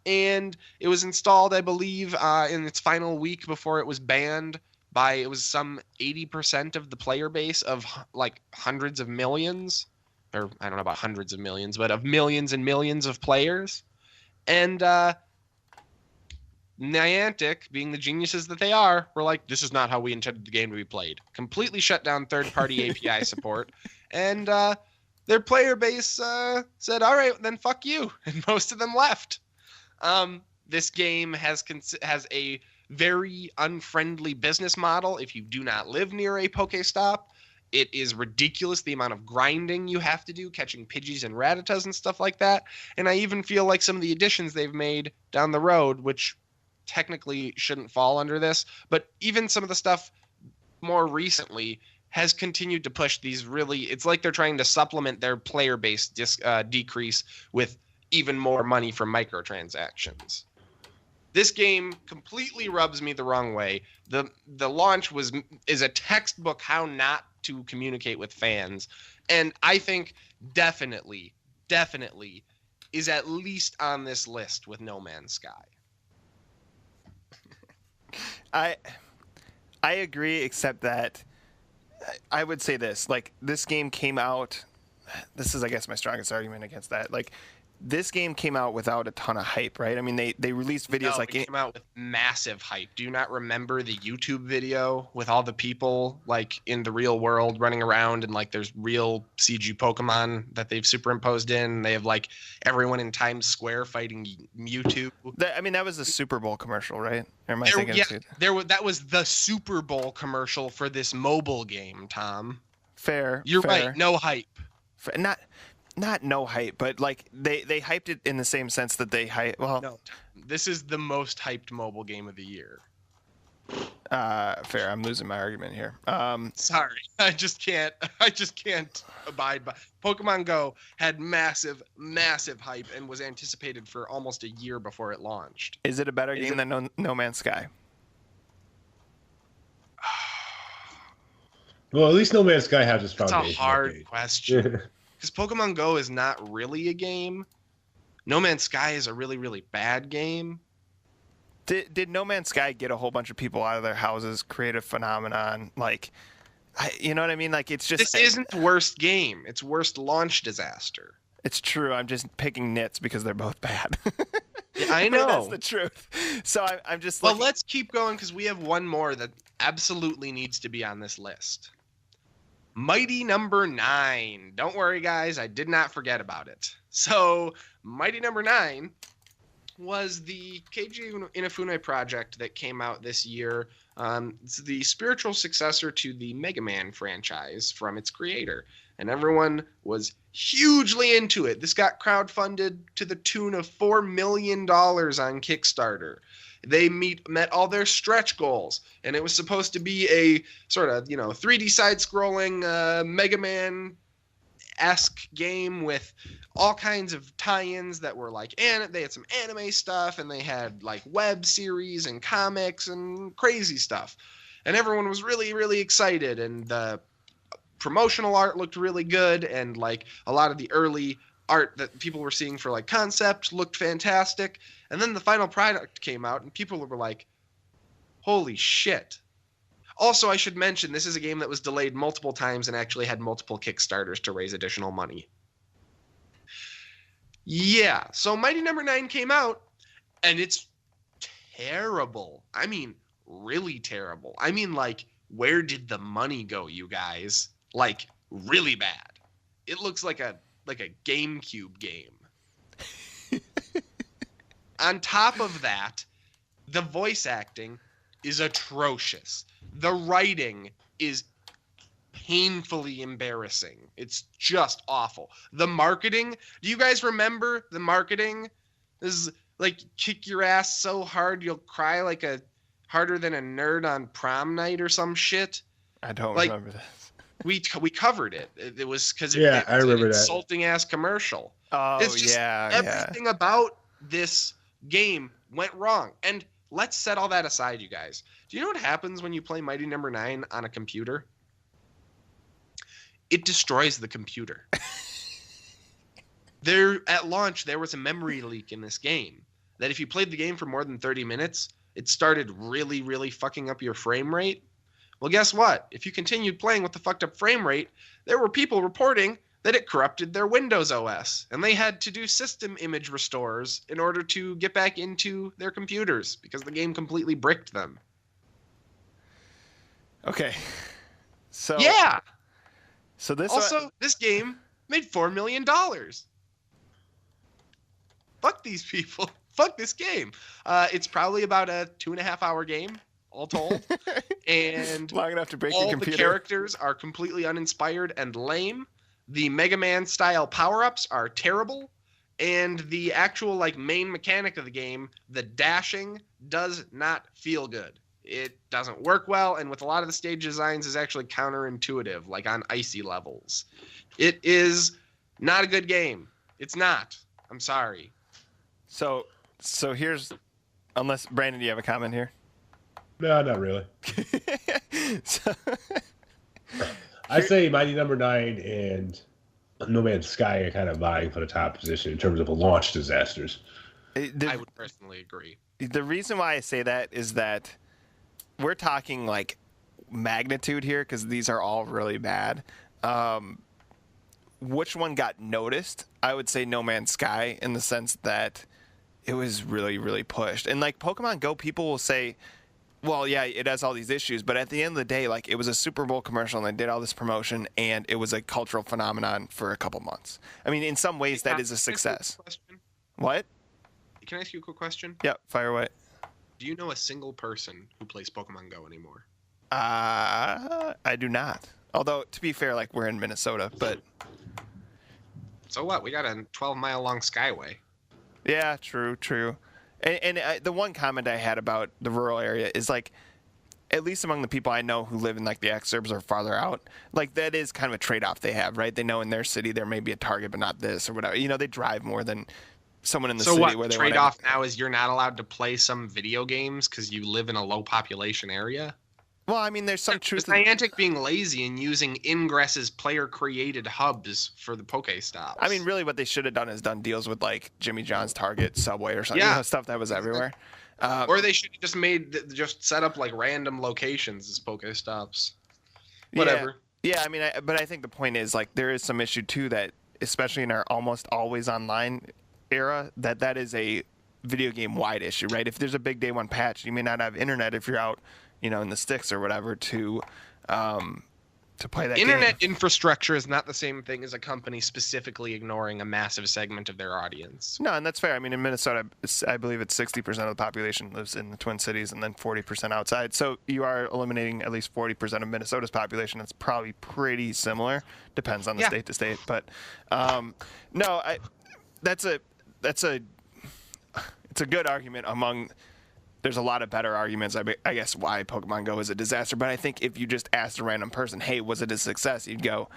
And it was installed, I believe, in its final week before it was banned by, it was some 80% of the player base of like hundreds of millions, or I don't know about hundreds of millions, but of millions and millions of players. And Niantic, being the geniuses that they are, were like, this is not how we intended the game to be played. Completely shut down third-party API support. And their player base said, all right, then fuck you. And most of them left. This game has a very unfriendly business model if you do not live near a Pokestop. It is ridiculous the amount of grinding you have to do, catching Pidgeys and Rattatas and stuff like that. And I even feel like some of the additions they've made down the road, which technically shouldn't fall under this, but even some of the stuff more recently has continued to push these really, it's like they're trying to supplement their player base decrease with even more money from microtransactions. This game completely rubs me the wrong way. The launch is a textbook how not to communicate with fans, and I think definitely is at least on this list with No Man's Sky. I agree, except that I would say this. Like, this game came out. This is, I guess, my strongest argument against that. Like, this game came out without a ton of hype, right? I mean, they released videos it came out with massive hype. Do you not remember the YouTube video with all the people like in the real world running around and like there's real CG Pokemon that they've superimposed in? They have like everyone in Times Square fighting Mewtwo. That was the Super Bowl commercial, right? Or am I thinking that was the Super Bowl commercial for this mobile game, Tom. Fair. You're right. No hype. Not no hype, but like they hyped it in the same sense that they hype. Well, no, this is the most hyped mobile game of the year. Fair. I'm losing my argument here. Sorry, I just can't abide by. Pokemon Go had massive hype and was anticipated for almost a year before it launched. Is it a better game than No Man's Sky? Well, at least No Man's Sky has its That's foundation. a hard question. Because Pokemon Go is not really a game. No Man's Sky is a really, really bad game. Did No Man's Sky get a whole bunch of people out of their houses, create a phenomenon? Like, you know what I mean? Like, it's just... This isn't worst game. It's worst launch disaster. It's true. I'm just picking nits because they're both bad. Yeah, I know. That's the truth. So I'm just... Well, let's keep going because we have one more that absolutely needs to be on this list. Mighty Number 9. Don't worry, guys. I did not forget about it. So, Mighty Number 9 was the Keiji Inafune project that came out this year. It's the spiritual successor to the Mega Man franchise from its creator. And everyone was hugely into it. This got crowdfunded to the tune of $4 million on Kickstarter. They met all their stretch goals, and it was supposed to be a sort of, 3D side-scrolling Mega Man-esque game with all kinds of tie-ins that were like, they had some anime stuff, and they had like web series and comics and crazy stuff. And everyone was really, really excited, and the promotional art looked really good, and like a lot of the early art that people were seeing for like concept looked fantastic. And then the final product came out and people were like, holy shit. Also, I should mention this is a game that was delayed multiple times and actually had multiple Kickstarters to raise additional money. Yeah, so Mighty Number 9 came out and it's terrible. I mean, really terrible. I mean, like, where did the money go, you guys? Like, really bad. It looks like a GameCube game. On top of that, the voice acting is atrocious. The writing is painfully embarrassing. It's just awful. The marketing, do you guys remember the marketing? This is like kick your ass so hard you'll cry like harder than a nerd on prom night or some shit. I don't remember this. We covered it. It was because I remember an that insulting ass commercial. Oh, it's just everything about this game went wrong. And let's set all that aside, you guys. Do you know what happens when you play Mighty Number 9 on a computer? It destroys the computer. At launch, there was a memory leak in this game that if you played the game for more than 30 minutes, it started really, really fucking up your frame rate. Well, guess what? If you continued playing with the fucked up frame rate, there were people reporting that it corrupted their Windows OS, and they had to do system image restores in order to get back into their computers because the game completely bricked them. Okay. So yeah. So this game made $4 million. Fuck these people. Fuck this game. It's probably about a 2.5-hour game, all told. And long enough to break all your computer. The characters are completely uninspired and lame. The Mega Man style power-ups are terrible. And the actual main mechanic of the game, the dashing, does not feel good. It doesn't work well, and with a lot of the stage designs is actually counterintuitive, like on icy levels. It is not a good game. It's not. I'm sorry. So here's, unless Brandon, do you have a comment here? No, not really. I say Mighty Number 9 and No Man's Sky are kind of vying for the top position in terms of launch disasters. I would personally agree. The reason why I say that is that we're talking like magnitude here because these are all really bad. Which one got noticed? I would say No Man's Sky in the sense that it was really, really pushed. And like Pokemon Go, people will say, well, yeah, it has all these issues, but at the end of the day, like it was a Super Bowl commercial and they did all this promotion and it was a cultural phenomenon for a couple months. I mean, in some ways, that is a success. What? Can I ask you a quick question? Yeah, fire away. Do you know a single person who plays Pokemon Go anymore? I do not. Although, to be fair, like we're in Minnesota, but... So what? We got a 12-mile-long skyway. Yeah, true. And the one comment I had about the rural area is like, at least among the people I know who live in like the exurbs or farther out, like that is kind of a trade-off they have, right? They know in their city there may be a Target, but not this or whatever. You know, they drive more than someone in the city where they trade-off now is you're not allowed to play some video games because you live in a low population area. Well, I mean, there's some truth. Niantic being lazy and using Ingress's player-created hubs for the Pokestops. I mean, really, what they should have done is done deals with like Jimmy John's, Target, Subway, or something. You know, stuff that was everywhere. Or they should have just set up like random locations as Pokestops. Whatever. Yeah, I mean, but I think the point is like there is some issue too that, especially in our almost always online era, that is a video game wide issue, right? If there's a big day one patch, you may not have internet if you're out, you know, in the sticks or whatever to play that Internet game. Infrastructure is not the same thing as a company specifically ignoring a massive segment of their audience. No, and that's fair. I mean, in Minnesota, I believe it's 60% of the population lives in the Twin Cities and then 40% outside. So you are eliminating at least 40% of Minnesota's population. It's probably pretty similar. Depends on the state to state. But no, it's a good argument among. There's a lot of better arguments, I guess, why Pokemon Go is a disaster. But I think if you just asked a random person, hey, was it a success? You'd go,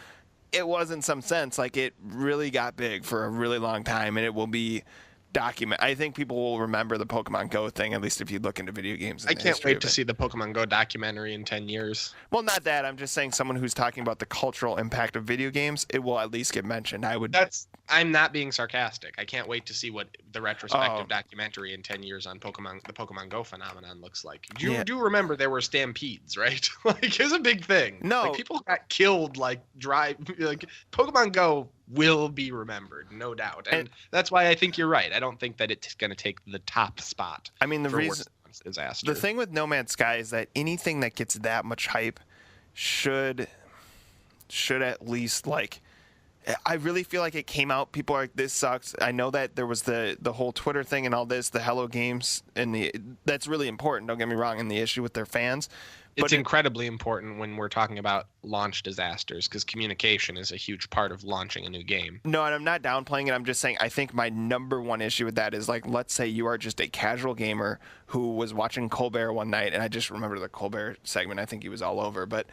it was in some sense. Like, it really got big for a really long time, and it will be documented. I think people will remember the Pokemon Go thing, at least if you look into video games. I can't wait to see the Pokemon Go documentary in 10 years. Well, not that. I'm just saying someone who's talking about the cultural impact of video games, it will at least get mentioned. I'm not being sarcastic. I can't wait to see what the retrospective documentary in 10 years on the Pokemon Go phenomenon looks like. You do remember there were stampedes, right? Like, it's a big thing. No. Like, people got killed, like Pokemon Go will be remembered, no doubt. And that's why I think you're right. I don't think that it's going to take the top spot. I mean, the disaster. The thing with No Man's Sky is that anything that gets that much hype should at least, like, I really feel like it came out. People are like, this sucks. I know that there was the whole Twitter thing and all this, the Hello Games, and that's really important. Don't get me wrong, in the issue with their fans. It's incredibly important when we're talking about launch disasters because communication is a huge part of launching a new game. No, and I'm not downplaying it. I'm just saying I think my number one issue with that is, like, let's say you are just a casual gamer who was watching Colbert one night, and I just remember the Colbert segment. I think he was all over, but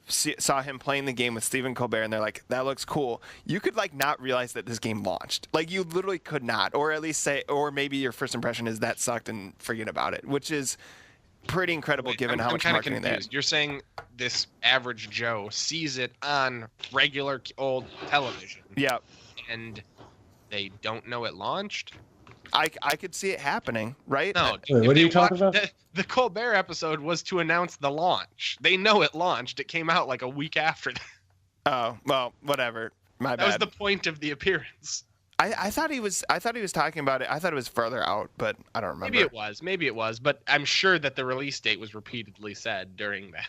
saw him playing the game with Stephen Colbert, and they're like, that looks cool. You could, like, not realize that this game launched. Like, you literally could not, or at least say, or maybe your first impression is that sucked and forget about it, which is pretty incredible given how much marketing they had. You're saying this average Joe sees it on regular old television. Yeah. And they don't know it launched? I could see it happening, right? No. Wait, what are you talking about? The Colbert episode was to announce the launch. They know it launched. It came out like a week after that. Oh, well, whatever. My bad. That was the point of the appearance. I thought he was talking about it. I thought it was further out, but I don't remember. Maybe it was, but I'm sure that the release date was repeatedly said during that.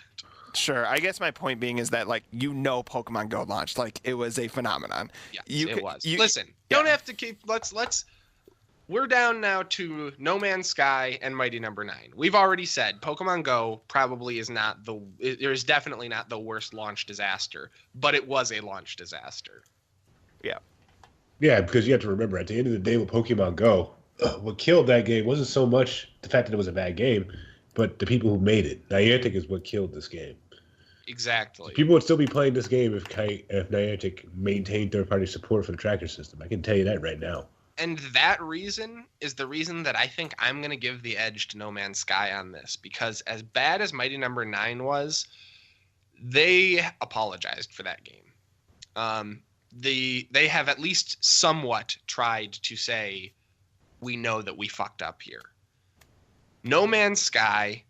Sure. I guess my point being is that, like, Pokemon Go launched. Like, it was a phenomenon. Yes, it was. Listen, don't have to keep let's we're down now to No Man's Sky and Mighty Number 9. We've already said Pokemon Go probably is definitely not the worst launch disaster, but it was a launch disaster. Yeah. Yeah, because you have to remember, at the end of the day with Pokemon Go, what killed that game wasn't so much the fact that it was a bad game, but the people who made it. Niantic is what killed this game. Exactly. People would still be playing this game if Niantic maintained third-party support for the tracker system. I can tell you that right now. And that reason is the reason that I think I'm going to give the edge to No Man's Sky on this, because as bad as Mighty Number 9 was, they apologized for that game. They have at least somewhat tried to say, we know that we fucked up here. No Man's Sky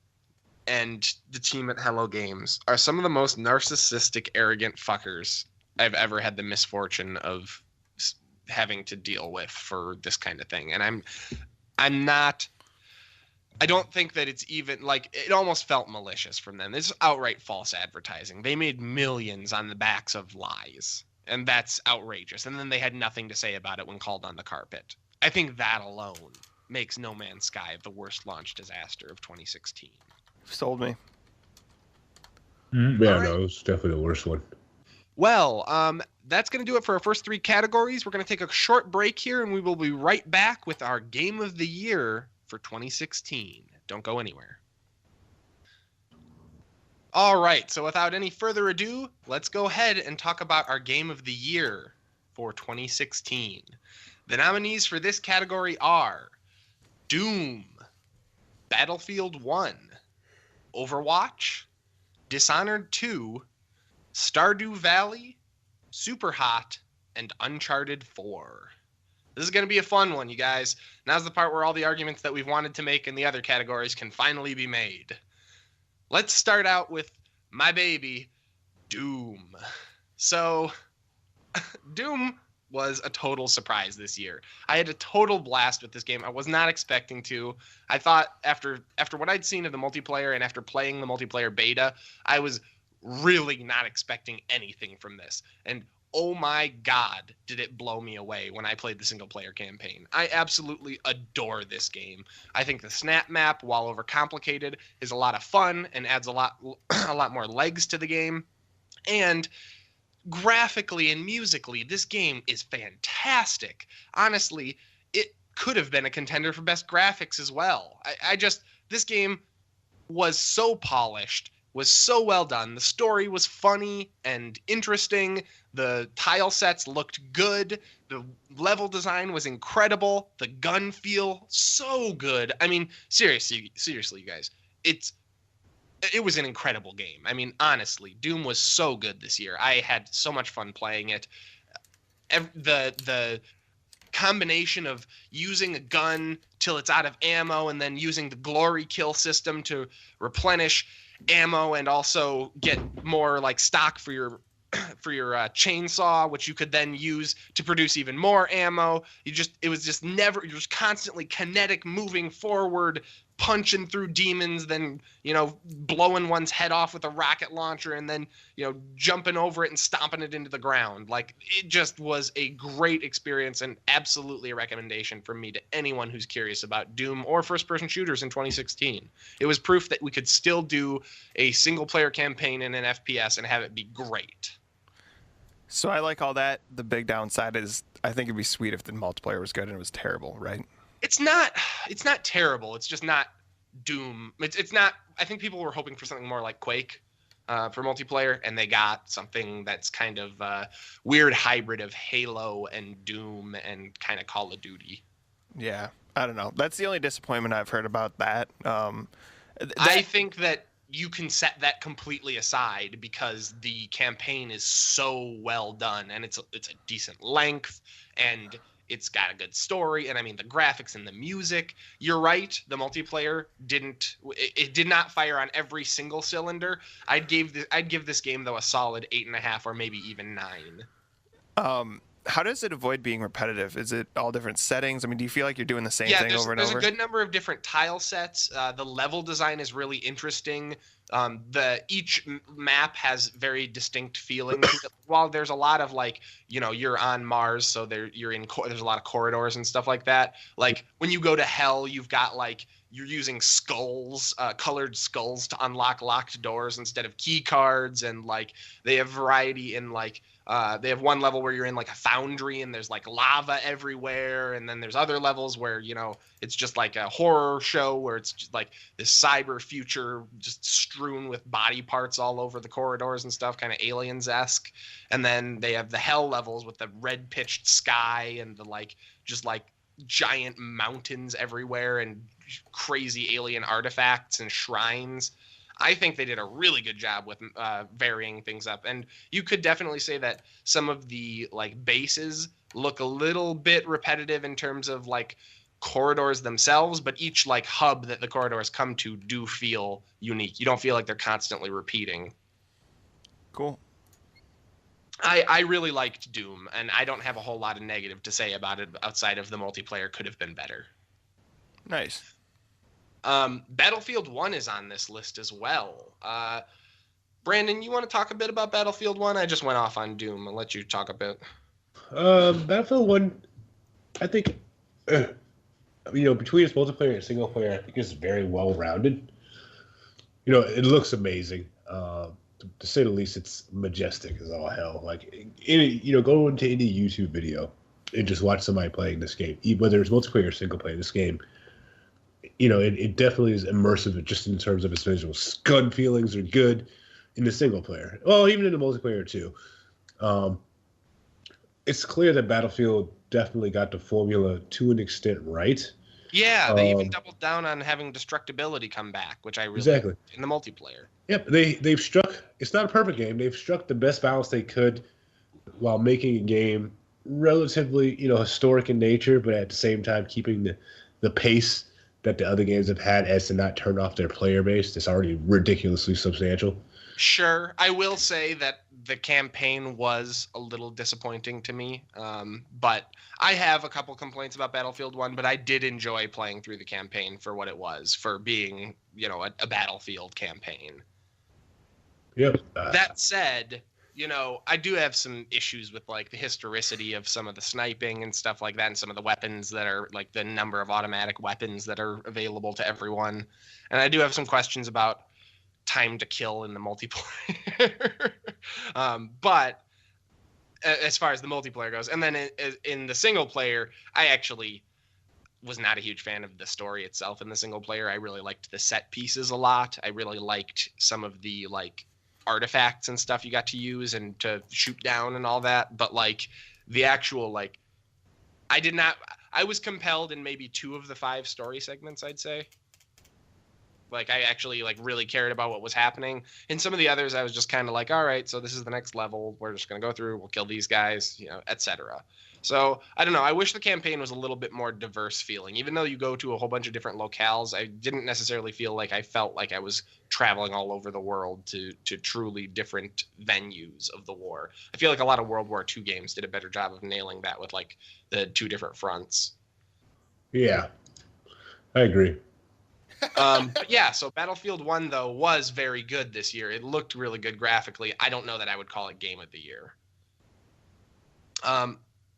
and the team at Hello Games are some of the most narcissistic, arrogant fuckers I've ever had the misfortune of having to deal with for this kind of thing. And I don't think that it's even, like, it almost felt malicious from them. This is outright false advertising. They made millions on the backs of lies. And that's outrageous. And then they had nothing to say about it when called on the carpet. I think that alone makes No Man's Sky the worst launch disaster of 2016. Sold me. Yeah, no, it was definitely the worst one. Well, that's going to do it for our first three categories. We're going to take a short break here, and we will be right back with our Game of the Year for 2016. Don't go anywhere. All right, so without any further ado, let's go ahead and talk about our game of the year for 2016. The nominees for this category are Doom, Battlefield 1, Overwatch, Dishonored 2, Stardew Valley, Superhot, and Uncharted 4. This is going to be a fun one, you guys. Now's the part where all the arguments that we've wanted to make in the other categories can finally be made. Let's start out with my baby, Doom. So, Doom was a total surprise this year. I had a total blast with this game. I was not expecting to. I thought after what I'd seen of the multiplayer and after playing the multiplayer beta, I was really not expecting anything from this. And oh my God, did it blow me away when I played the single player campaign. I absolutely adore this game. I think the snap map, while overcomplicated, is a lot of fun and adds a lot more legs to the game. And graphically and musically, this game is fantastic. Honestly, it could have been a contender for best graphics as well. This game was so polished, was so well done. The story was funny and interesting. The tile sets looked good. The level design was incredible. The gun feel so good. I mean, seriously, you guys, it was an incredible game. I mean, honestly, Doom was so good this year. I had so much fun playing it. The combination of using a gun till it's out of ammo and then using the glory kill system to replenish ammo and also get more like stock for your chainsaw, which you could then use to produce even more ammo. You're just constantly kinetic, moving forward, punching through demons, then, blowing one's head off with a rocket launcher and then, jumping over it and stomping it into the ground. Like, it just was a great experience and absolutely a recommendation from me to anyone who's curious about Doom or first-person shooters in 2016. It was proof that we could still do a single-player campaign in an FPS and have it be great. So I like all that. The big downside is I think it'd be sweet if the multiplayer was good and it was terrible, right? It's not terrible. It's just not Doom. It's not. I think people were hoping for something more like Quake for multiplayer, and they got something that's kind of a weird hybrid of Halo and Doom and kind of Call of Duty. Yeah, I don't know. That's the only disappointment I've heard about that. I think that you can set that completely aside because the campaign is so well done, and it's a decent length, and it's got a good story, and I mean the graphics and the music. You're right, the multiplayer did not fire on every single cylinder. I'd give this game though a solid 8.5 or maybe even 9. How does it avoid being repetitive? Is it all different settings? I mean, do you feel like you're doing the same thing over and over? There's a good number of different tile sets. The level design is really interesting. Each map has very distinct feelings. While there's a lot of you're on Mars, so there's a lot of corridors and stuff like that. Like when you go to Hell, you've got you're using skulls, colored skulls to unlock locked doors instead of key cards, and they have variety in they have one level where you're in a foundry and there's lava everywhere, and then there's other levels where it's just like a horror show where it's just this cyber future just strewn with body parts all over the corridors and stuff, kind of Aliens-esque. And then they have the Hell levels with the red pitched sky and the giant mountains everywhere and crazy alien artifacts and shrines. I think they did a really good job with varying things up. And you could definitely say that some of the bases look a little bit repetitive in terms of corridors themselves, but each hub that the corridors come to do feel unique. You don't feel like they're constantly repeating. Cool. I really liked Doom, and I don't have a whole lot of negative to say about it outside of the multiplayer could have been better. Nice. Battlefield 1 is on this list as well. Brandon, you want to talk a bit about Battlefield 1? I just went off on Doom. I'll let you talk a bit. Battlefield 1, I think, between its multiplayer and single player, I think it's very well-rounded. It looks amazing. To say the least, it's majestic as all hell. Go into any YouTube video and just watch somebody playing this game, whether it's multiplayer or single player. This game, it definitely is immersive just in terms of its visuals. Gun feelings are good. in the single player. Well, even in the multiplayer too. It's clear that Battlefield definitely got the formula to an extent right. Yeah, they even doubled down on having destructibility come back, which I really exactly liked in the multiplayer. Yep, they've struck. It's not a perfect game. They've struck the best balance they could while making a game relatively, historic in nature, but at the same time keeping the pace that the other games have had as to not turn off their player base. That's already ridiculously substantial. Sure. I will say that the campaign was a little disappointing to me. But I have a couple complaints about Battlefield 1, but I did enjoy playing through the campaign for what it was, for being, a Battlefield campaign. Yep. That said, I do have some issues with like the historicity of some of the sniping and stuff like that, and some of the weapons that are like the number of automatic weapons that are available to everyone. And I do have some questions about time to kill in the multiplayer. But as far as the multiplayer goes, and then in the single player, I actually was not a huge fan of the story itself in the single player. I really liked the set pieces a lot. I really liked some of the like artifacts and stuff you got to use and to shoot down and all that. But like the actual like, I was compelled in maybe 2 of the 5 story segments, I'd say. Like I actually like really cared about what was happening. In some of the others, I was just kind of like, all right, so this is the next level. We're just going to go through. We'll kill these guys, etc. So I don't know. I wish the campaign was a little bit more diverse feeling. Even though you go to a whole bunch of different locales, I didn't necessarily feel like I felt like I was traveling all over the world to truly different venues of the war. I feel like a lot of World War II games did a better job of nailing that with like the 2 different fronts. Yeah, I agree. But yeah, so Battlefield 1, though, was very good this year. It looked really good graphically. I don't know that I would call it Game of the Year.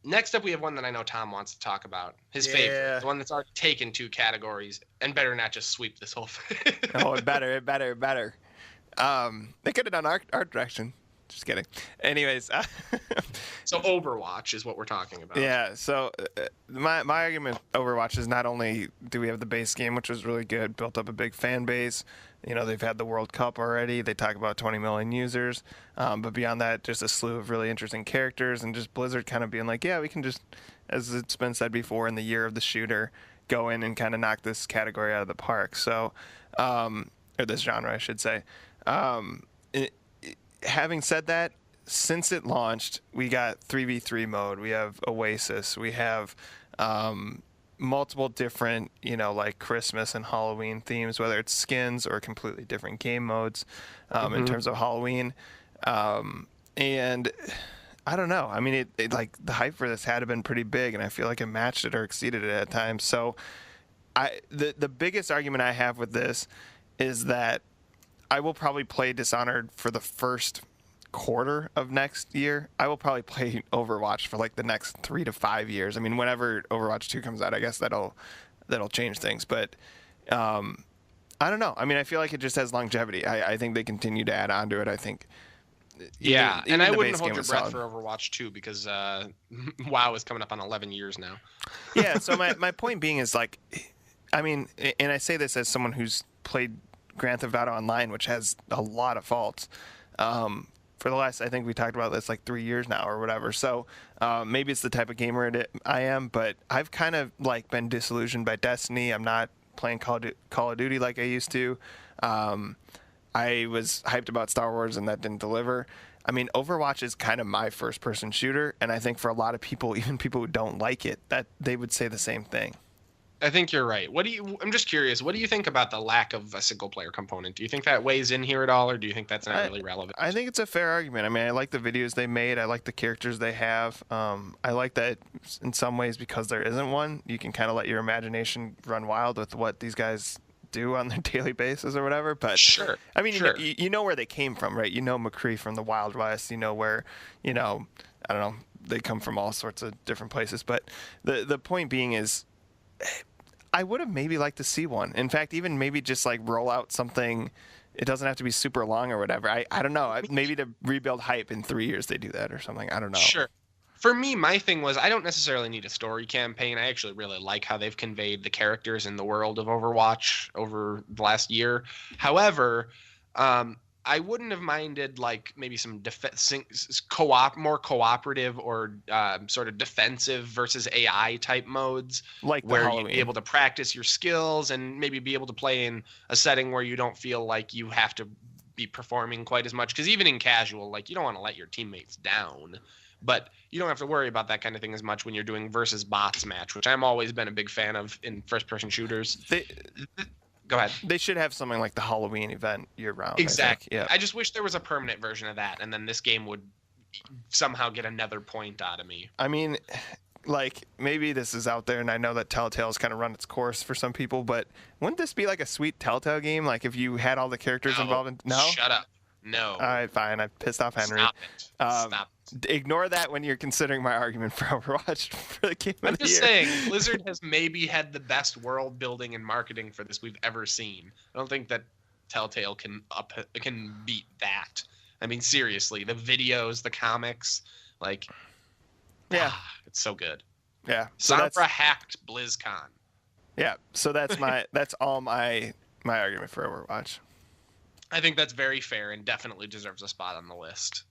Next up, we have one that I know Tom wants to talk about. His favorite. The one that's already taken 2 categories, and better not just sweep this whole thing. Oh, it better. They could have done art direction. Just kidding. Anyways. So Overwatch is what we're talking about. Yeah, so my argument with Overwatch is not only do we have the base game, which was really good, built up a big fan base. They've had the World Cup already. They talk about 20 million users. But beyond that, just a slew of really interesting characters, and just Blizzard kind of being like, yeah, we can just, as it's been said before, in the year of the shooter, go in and kind of knock this category out of the park. So, or this genre, I should say. Having said that, since it launched, we got 3v3 mode. We have Oasis. We have multiple different, like Christmas and Halloween themes, whether it's skins or completely different game modes in terms of Halloween. And I don't know. I mean, it like the hype for this had been pretty big, and I feel like it matched it or exceeded it at times. So the biggest argument I have with this is that I will probably play Dishonored for the first quarter of next year. I will probably play Overwatch for like the next 3 to 5 years. I mean, whenever Overwatch 2 comes out, I guess that'll change things. But I don't know. I mean, I feel like it just has longevity. I think they continue to add on to it. I think. Yeah, even and I the wouldn't base hold game your was breath solid. for Overwatch 2 because WoW is coming up on 11 years now. Yeah, so my point being is like, I mean, and I say this as someone who's played Grand Theft Auto Online, which has a lot of faults. For the last, I think we talked about this like 3 years now or whatever. So maybe it's the type of gamer I am, but I've kind of like been disillusioned by Destiny. I'm not playing Call of Duty like I used to. I was hyped about Star Wars and that didn't deliver. I mean, Overwatch is kind of my first-person shooter, and I think for a lot of people, even people who don't like it, that they would say the same thing. I think you're right. I'm just curious, what do you think about the lack of a single player component? Do you think that weighs in here at all, or do you think that's not really relevant? I think it's a fair argument. I mean, I like the videos they made. I like the characters they have. I like that in some ways, because there isn't one, you can kind of let your imagination run wild with what these guys do on their daily basis or whatever. But sure. I mean, sure. you know where they came from, right? You know McCree from the Wild West. You know where, I don't know, they come from all sorts of different places. But the point being is, I would have maybe liked to see one. In fact, even maybe just like roll out something. It doesn't have to be super long or whatever. I don't know. Maybe to rebuild hype in 3 years they do that or something. I don't know. Sure. For me, my thing was I don't necessarily need a story campaign. I actually really like how they've conveyed the characters in the world of Overwatch over the last year. However, I I wouldn't have minded like maybe some more cooperative or sort of defensive versus AI type modes, Like the where you'd Halloween. be able to practice your skills and maybe be able to play in a setting where you don't feel like you have to be performing quite as much. Because even in casual, like, you don't want to let your teammates down, but you don't have to worry about that kind of thing as much when you're doing versus bots match, which I'm always been a big fan of in first person shooters. Go ahead. They should have something like the Halloween event year round. Exactly. Yeah. I just wish there was a permanent version of that, and then this game would somehow get another point out of me. I mean, like, maybe this is out there, and I know that Telltale's kind of run its course for some people, but wouldn't this be like a sweet Telltale game? Like, if you had all the characters involved in... No? Shut up. No. All right, fine. I pissed off Henry. Stop it. Stop it. Ignore that when you're considering my argument for Overwatch for the game I'm of the just year. saying, Blizzard has maybe had the best world building and marketing for this we've ever seen. I don't think that Telltale can beat that. I mean, seriously, the videos, the comics, like, yeah, it's so good. Yeah, so Sombra hacked BlizzCon. Yeah, so that's all my argument for Overwatch. I think that's very fair and definitely deserves a spot on the list.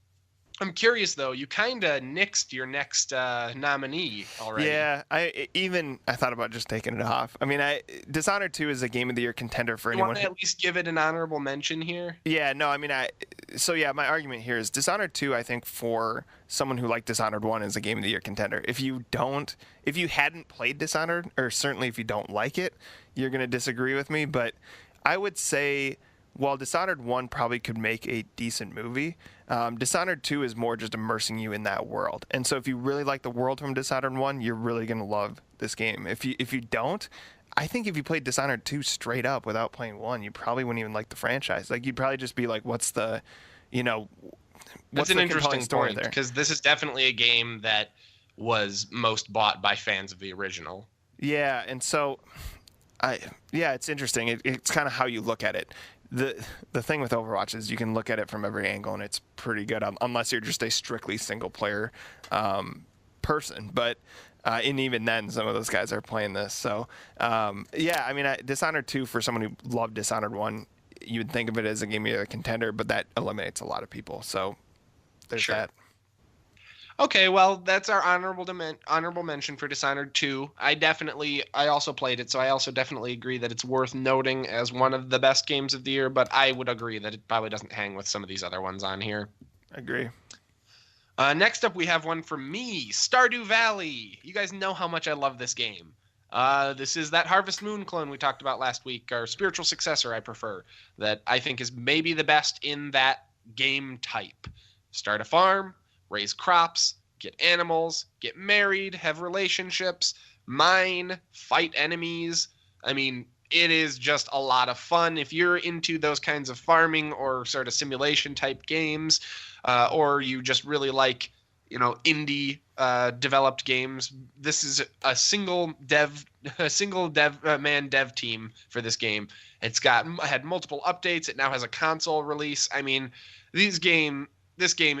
I'm curious, though. You kind of nixed your next nominee already. Yeah, I thought about just taking it off. I mean, Dishonored 2 is a Game of the Year contender for anyone. You want to at least give it an honorable mention here? Yeah, no, I mean, my argument here is Dishonored 2, I think, for someone who liked Dishonored 1 is a Game of the Year contender. If you hadn't played Dishonored, or certainly if you don't like it, you're going to disagree with me. But I would say, while Dishonored 1 probably could make a decent movie, Dishonored 2 is more just immersing you in that world. And so if you really like the world from Dishonored 1, you're really going to love this game. If you don't, I think if you played Dishonored 2 straight up without playing 1, you probably wouldn't even like the franchise. Like, you'd probably just be like, what's the That's an interesting story point, there? because this is definitely a game that was most bought by fans of the original. Yeah, and so it's interesting. It's kind of how you look at it. The thing with Overwatch is you can look at it from every angle, and it's pretty good, unless you're just a strictly single-player person. But and even then, some of those guys are playing this. So, I mean, Dishonored 2, for someone who loved Dishonored 1, you would think of it as a Game of the Year contender, but that eliminates a lot of people. So there's that. Okay, well, that's our honorable mention for Dishonored 2. I also played it, so I also definitely agree that it's worth noting as one of the best games of the year, but I would agree that it probably doesn't hang with some of these other ones on here. I agree. Next up, we have one from me, Stardew Valley. You guys know how much I love this game. This is that Harvest Moon clone we talked about last week, or spiritual successor, I prefer, that I think is maybe the best in that game type. Start a farm, raise crops, get animals, get married, have relationships, mine, fight enemies. I mean, it is just a lot of fun. If you're into those kinds of farming or sort of simulation type games, or you just really like, indie developed games, this is a single man dev team for this game. It's had multiple updates. It now has a console release. I mean, this game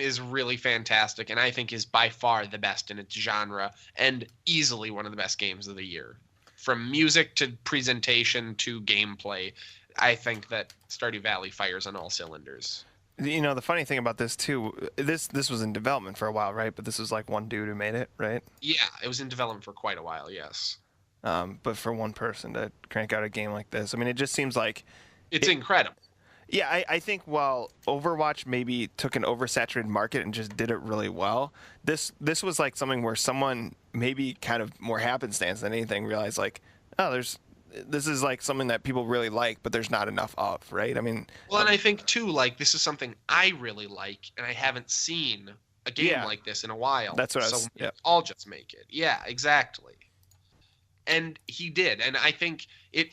is really fantastic, and I think is by far the best in its genre, and easily one of the best games of the year. From music to presentation to gameplay, I think that Stardew Valley fires on all cylinders. The funny thing about this too, this was in development for a while, right? But this was like one dude who made it, right? Yeah, it was in development for quite a while, yes. But for one person to crank out a game like this, I mean, it just seems like it's incredible. Yeah, I think while Overwatch maybe took an oversaturated market and just did it really well, this was like something where someone maybe kind of more happenstance than anything realized like, this is like something that people really like, but there's not enough of, right? I mean, well, and I think too, like, this is something I really like, and I haven't seen a game like this in a while. That's what I'll just make it. Yeah, exactly. And he did, and I think it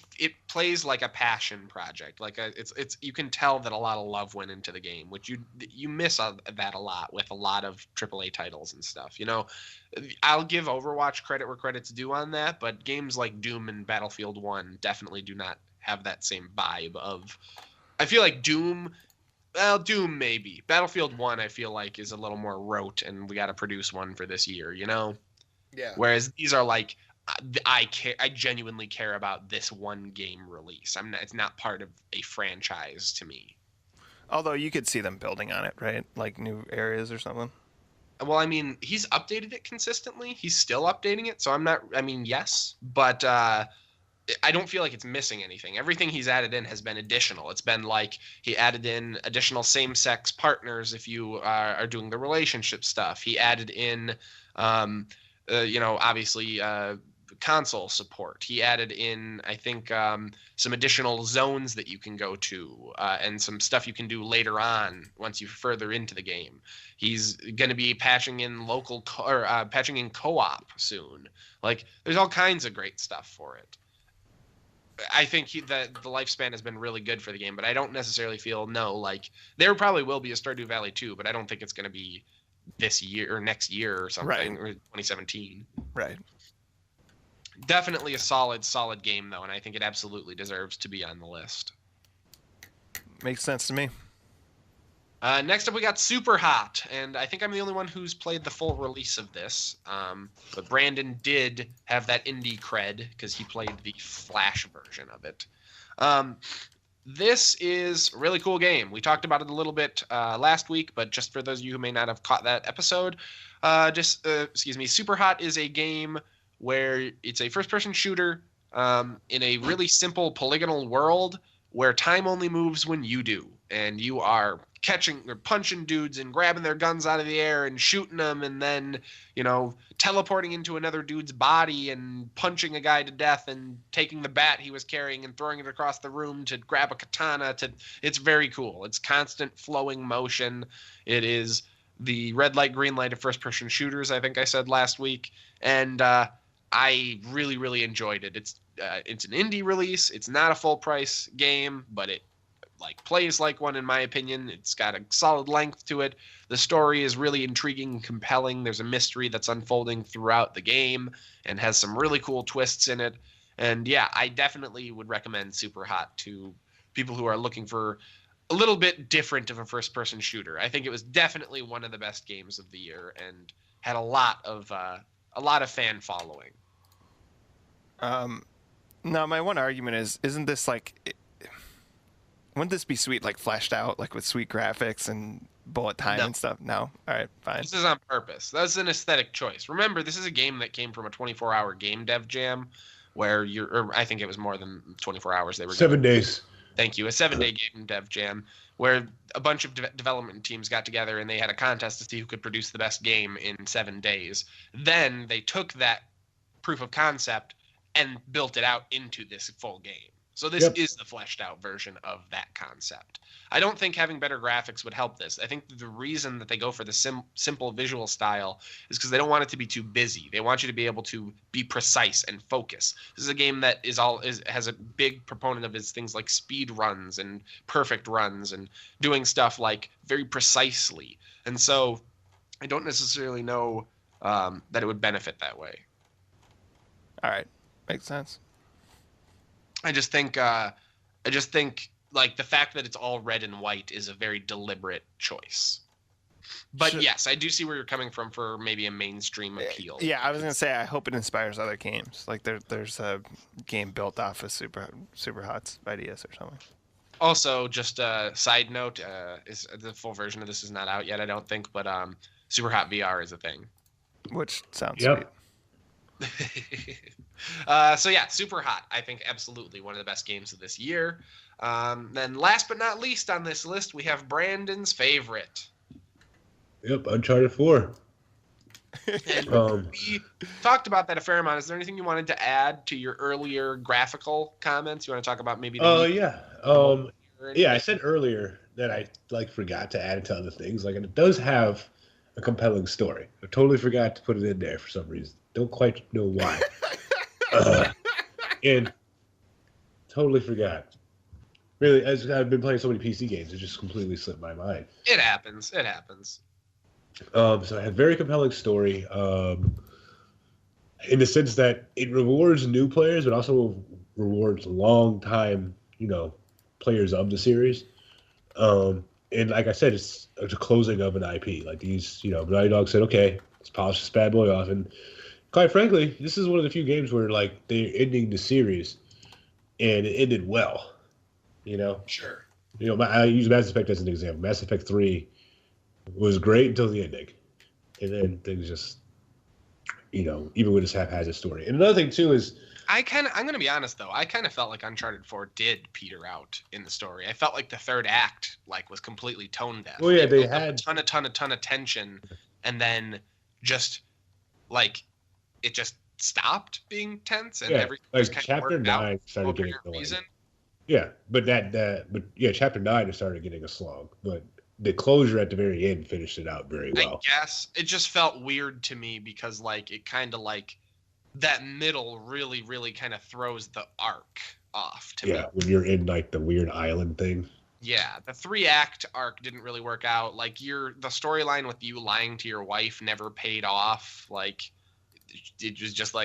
plays like a passion project. Like it's you can tell that a lot of love went into the game, which you miss that a lot with a lot of AAA titles and stuff. I'll give Overwatch credit where credit's due on that, but games like Doom and Battlefield 1 definitely do not have that same vibe of. I feel like Doom maybe. Battlefield 1 I feel like is a little more rote, and we got to produce one for this year. Yeah. Whereas these are like. I genuinely care about this one game release. It's not part of a franchise to me. Although you could see them building on it, right? Like new areas or something. Well, I mean, he's updated it consistently. He's still updating it, so I'm not. I mean, yes, but I don't feel like it's missing anything. Everything he's added in has been additional. It's been like he added in additional same-sex partners if you are doing the relationship stuff. He added in, obviously console support. He added in, I think, some additional zones that you can go to and some stuff you can do later on once you're further into the game. He's going to be patching in patching in co-op soon. Like, there's all kinds of great stuff for it. I think that the lifespan has been really good for the game, but I don't necessarily feel like there probably will be a Stardew Valley 2, but I don't think it's going to be this year or next year or something, or 2017. Right. Definitely a solid game though, and I think it absolutely deserves to be on the list. Makes sense to me. Next up, we got Super Hot, and I think I'm the only one who's played the full release of this. But Brandon did have that indie cred because he played the Flash version of it. This is a really cool game. We talked about it a little bit last week, but just for those of you who may not have caught that episode, Super Hot is a game where it's a first-person shooter in a really simple polygonal world where time only moves when you do, and you are catching or punching dudes and grabbing their guns out of the air and shooting them, and then teleporting into another dude's body and punching a guy to death and taking the bat he was carrying and throwing it across the room to grab a katana. It's very cool. It's constant flowing motion. It is the red light, green light of first-person shooters, I think I said last week, and I really, really enjoyed it. It's an indie release. It's not a full-price game, but it plays like one in my opinion. It's got a solid length to it. The story is really intriguing and compelling. There's a mystery that's unfolding throughout the game and has some really cool twists in it. And yeah, I definitely would recommend Super Hot to people who are looking for a little bit different of a first-person shooter. I think it was definitely one of the best games of the year and had a lot of fan following. No, my one argument is, isn't this wouldn't this be sweet, fleshed out, with sweet graphics and bullet time and stuff? No? All right, fine. This is on purpose. That's an aesthetic choice. Remember, this is a game that came from a 24-hour game dev jam where I think it was more than 24 hours. They were 7 days. Thank you. A 7-day game dev jam where a bunch of development teams got together and they had a contest to see who could produce the best game in 7 days. Then they took that proof of concept and built it out into this full game. So this is the fleshed out version of that concept. I don't think having better graphics would help this. I think the reason that they go for the simple visual style is because they don't want it to be too busy. They want you to be able to be precise and focus. This is a game that has a big proponent of its things like speed runs and perfect runs and doing stuff very precisely. And so I don't necessarily know that it would benefit that way. All right. Makes sense. I just think the fact that it's all red and white is a very deliberate choice. But sure. Yes, I do see where you're coming from for maybe a mainstream appeal. Yeah, I was going to say, I hope it inspires other games. There's a game built off of Super Hot's ideas or something. Also, just a side note, is the full version of this is not out yet, I don't think, but Super Hot VR is a thing. Which sounds sweet. So yeah, Super Hot, I think absolutely one of the best games of this year. Then last but not least on this list, we have Brandon's favorite. Yep, Uncharted 4. And we talked about that a fair amount. Is there anything you wanted to add to your earlier graphical comments? You want to talk about maybe yeah. I said earlier that I forgot to add it to other things. And it does have a compelling story. I totally forgot to put it in there for some reason. Don't quite know why. And totally forgot. Really, as I've been playing so many PC games, it just completely slipped my mind. It happens. So it had a very compelling story, in the sense that it rewards new players, but also rewards long-time, players of the series. And like I said, it's a closing of an IP. Naughty Dog said, okay, let's polish this bad boy off. And quite frankly, this is one of the few games where they're ending the series, and it ended well. Sure. I use Mass Effect as an example. Mass Effect 3 was great until the ending. And then things just, even with its haphazard story. And another thing, too, is I'm going to be honest, though. I kind of felt like Uncharted 4 did peter out in the story. I felt like the third act was completely tone deaf. Well, yeah, they built up had a ton of tension, and then just, it just stopped being tense, and everything just kind Chapter of worked 9 out started for getting your annoying. reason. Yeah, but Chapter 9 started getting a slog. But the closure at the very end finished it out very well. I guess it just felt weird to me because it kind of that middle really, really kind of throws the arc off to me. Yeah, when you're in the weird island thing. Yeah, the 3-act arc didn't really work out. The storyline with you lying to your wife never paid off. It was just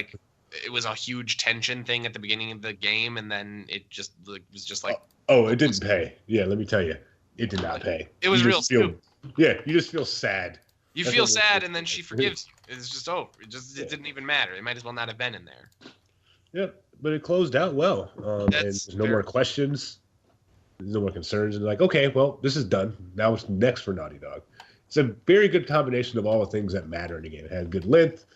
it was a huge tension thing at the beginning of the game, and then it just was just it didn't pay. Yeah, let me tell you, it did not pay. It was real stupid. Yeah, you just feel sad. You feel sad, and then she forgives you. It's just over. It didn't even matter. It might as well not have been in there. Yep, but it closed out well. And there's no more questions. There's no more concerns. And okay, well, this is done. Now what's next for Naughty Dog? It's a very good combination of all the things that matter in the game. It had good length,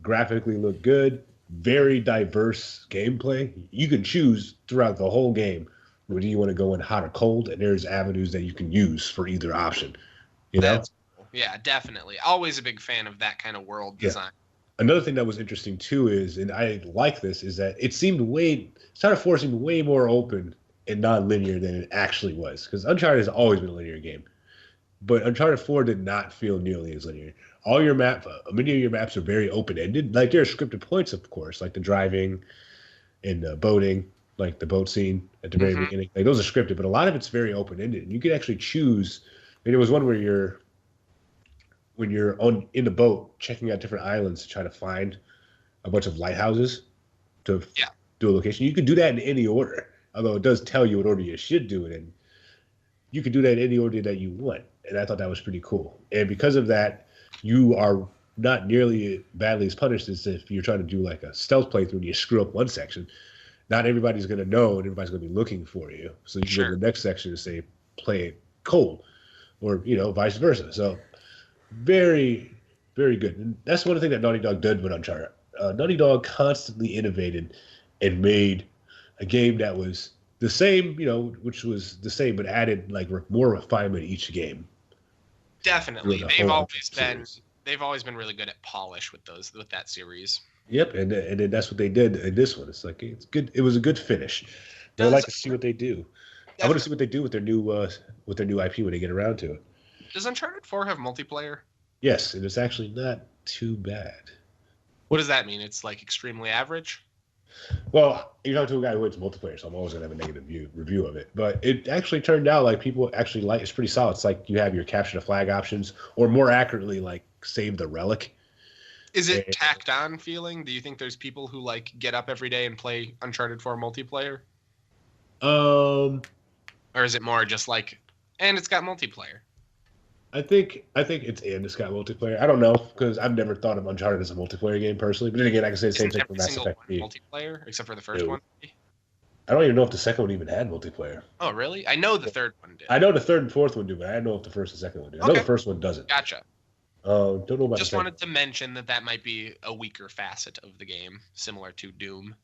graphically looked good, very diverse gameplay. You can choose throughout the whole game whether you want to go in hot or cold, and there's avenues that you can use for either option. That's cool. Yeah, definitely. Always a big fan of that kind of world design. Another thing that was interesting too is, and I like this, is that Uncharted 4 seemed way more open and non-linear than it actually was. Because Uncharted has always been a linear game. But Uncharted 4 did not feel nearly as linear. Many of your maps are very open-ended. There are scripted points, of course, like the driving and the boating, like the boat scene at the very beginning. Those are scripted, but a lot of it's very open-ended. And you can actually choose. There was one where when you're in the boat checking out different islands to try to find a bunch of lighthouses to do a location. You can do that in any order, although it does tell you what order you should do it in. You can do that in any order that you want, and I thought that was pretty cool. And because of that, you are not nearly badly as punished as if you're trying to do a stealth playthrough and you screw up one section. Not everybody's going to know, and everybody's going to be looking for you. So you can go to the next section and say, play it cold, or vice versa. So very, very good. And that's one thing that Naughty Dog did with Uncharted. Naughty Dog constantly innovated and made a game that was the same, which was the same, but added more refinement each game. Definitely, they've always been really good at polish with that series. Yep, and then that's what they did in this one. It's it's good. It was a good finish. I'd like to see what they do. Definitely. I want to see what they do with their new IP when they get around to it. Does Uncharted 4 have multiplayer? Yes, and it's actually not too bad. What does that mean? It's extremely average? Well, you're talking to a guy who hates multiplayer, so I'm always going to have a negative review of it. But it actually turned out people actually it's pretty solid. It's you have your capture the flag options, or more accurately, save the relic. Is it tacked on feeling? Do you think there's people who get up every day and play Uncharted 4 multiplayer? Or is it more just and it's got multiplayer? I think it's got multiplayer. I don't know, because I've never thought of Uncharted as a multiplayer game personally. But then again, I can say the same thing for Mass Effect 3. Multiplayer, except for the first one? I don't even know if the second one even had multiplayer. Oh, really? I know the third one did. I know the third and fourth one do, but I don't know if the first and second one do. I know the first one doesn't. Gotcha. Don't know about Just wanted to mention that might be a weaker facet of the game, similar to Doom.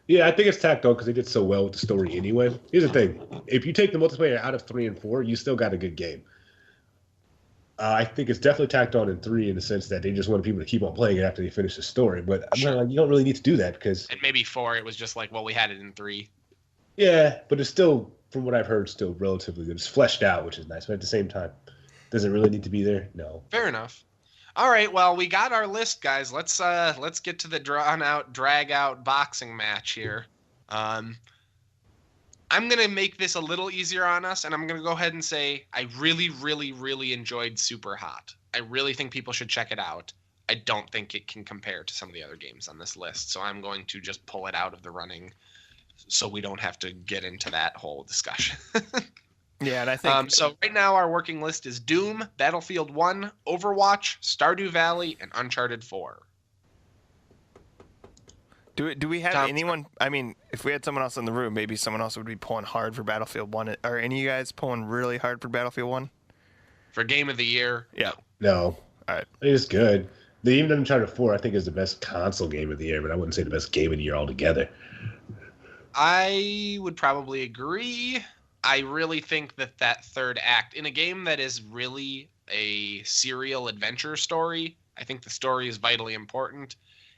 Yeah, I think it's tacked on because they did so well with the story anyway. Here's the thing. If you take the multiplayer out of 3 and 4, you still got a good game. I think it's definitely tacked on in 3 in the sense that they just wanted people to keep on playing it after they finish the story. But I'm you don't really need to do that because... And maybe 4, it was just we had it in 3. Yeah, but it's still, from what I've heard, still relatively good. It's fleshed out, which is nice. But at the same time, does it really need to be there? No. Fair enough. All right, well, we got our list, guys. Let's get to the drag-out boxing match here. I'm going to make this a little easier on us, and I'm going to go ahead and say I really, really, really enjoyed Super Hot. I really think people should check it out. I don't think it can compare to some of the other games on this list, so I'm going to just pull it out of the running so we don't have to get into that whole discussion. Yeah, and I think... so right now our working list is Doom, Battlefield 1, Overwatch, Stardew Valley, and Uncharted 4. Do we have Tom, anyone? I mean, if we had someone else in the room, maybe someone else would be pulling hard for Battlefield 1. Are any of you guys pulling really hard for Battlefield 1? For Game of the Year? Yeah. No. All right. I think it's good. Even Uncharted 4, I think, is the best console game of the year, but I wouldn't say the best game of the year altogether. I would probably agree. I really think that third act, in a game that is really a serial adventure story, I think the story is vitally important.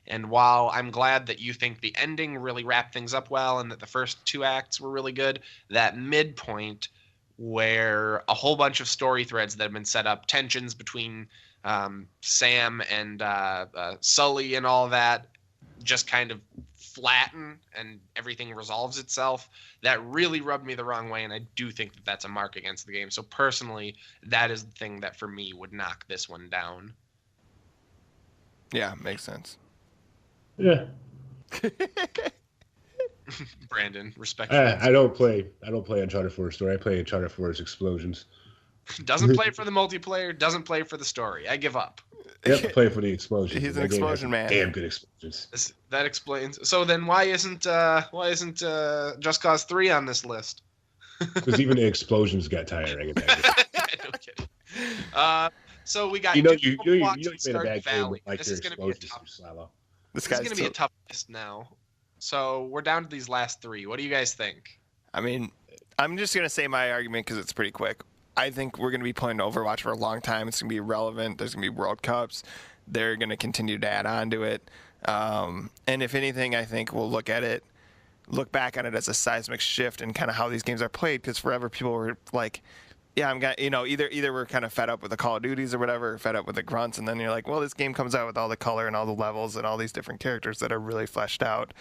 And while I'm glad that you think the ending really wrapped things up well and that the first 2 acts were really good, that midpoint where a whole bunch of story threads that have been set up, tensions between Sam and Sully and all that, just kind of flatten and everything resolves itself, that really rubbed me the wrong way, and I do think that that's a mark against the game. So personally, that is the thing that for me would knock this one down. Yeah, makes sense. Yeah. Brandon, respectfully. I don't play Uncharted 4 story. I play Uncharted 4's explosions. Doesn't play for the multiplayer, doesn't play for the story. I give up. Yep, I play for the explosions. He's an explosion man. Damn good explosions. That explains. So then why isn't Just Cause 3 on this list? Because even the explosions got tiring. No kidding. So we got you Overwatch made and a Stardew bad game Valley. with like This your is going to be a explosions. tough. This This is guy's going to be a tough list now. So we're down to these last 3. What do you guys think? I mean, I'm just going to say my argument because it's pretty quick. I think we're going to be playing Overwatch for a long time. It's going to be relevant. There's going to be World Cups. They're going to continue to add on to it. And if anything, I think we'll look back at it as a seismic shift in kind of how these games are played, because forever people were like, yeah, either we're kind of fed up with the Call of Duties or whatever, or fed up with the grunts, and then you're like, well, this game comes out with all the color and all the levels and all these different characters that are really fleshed out.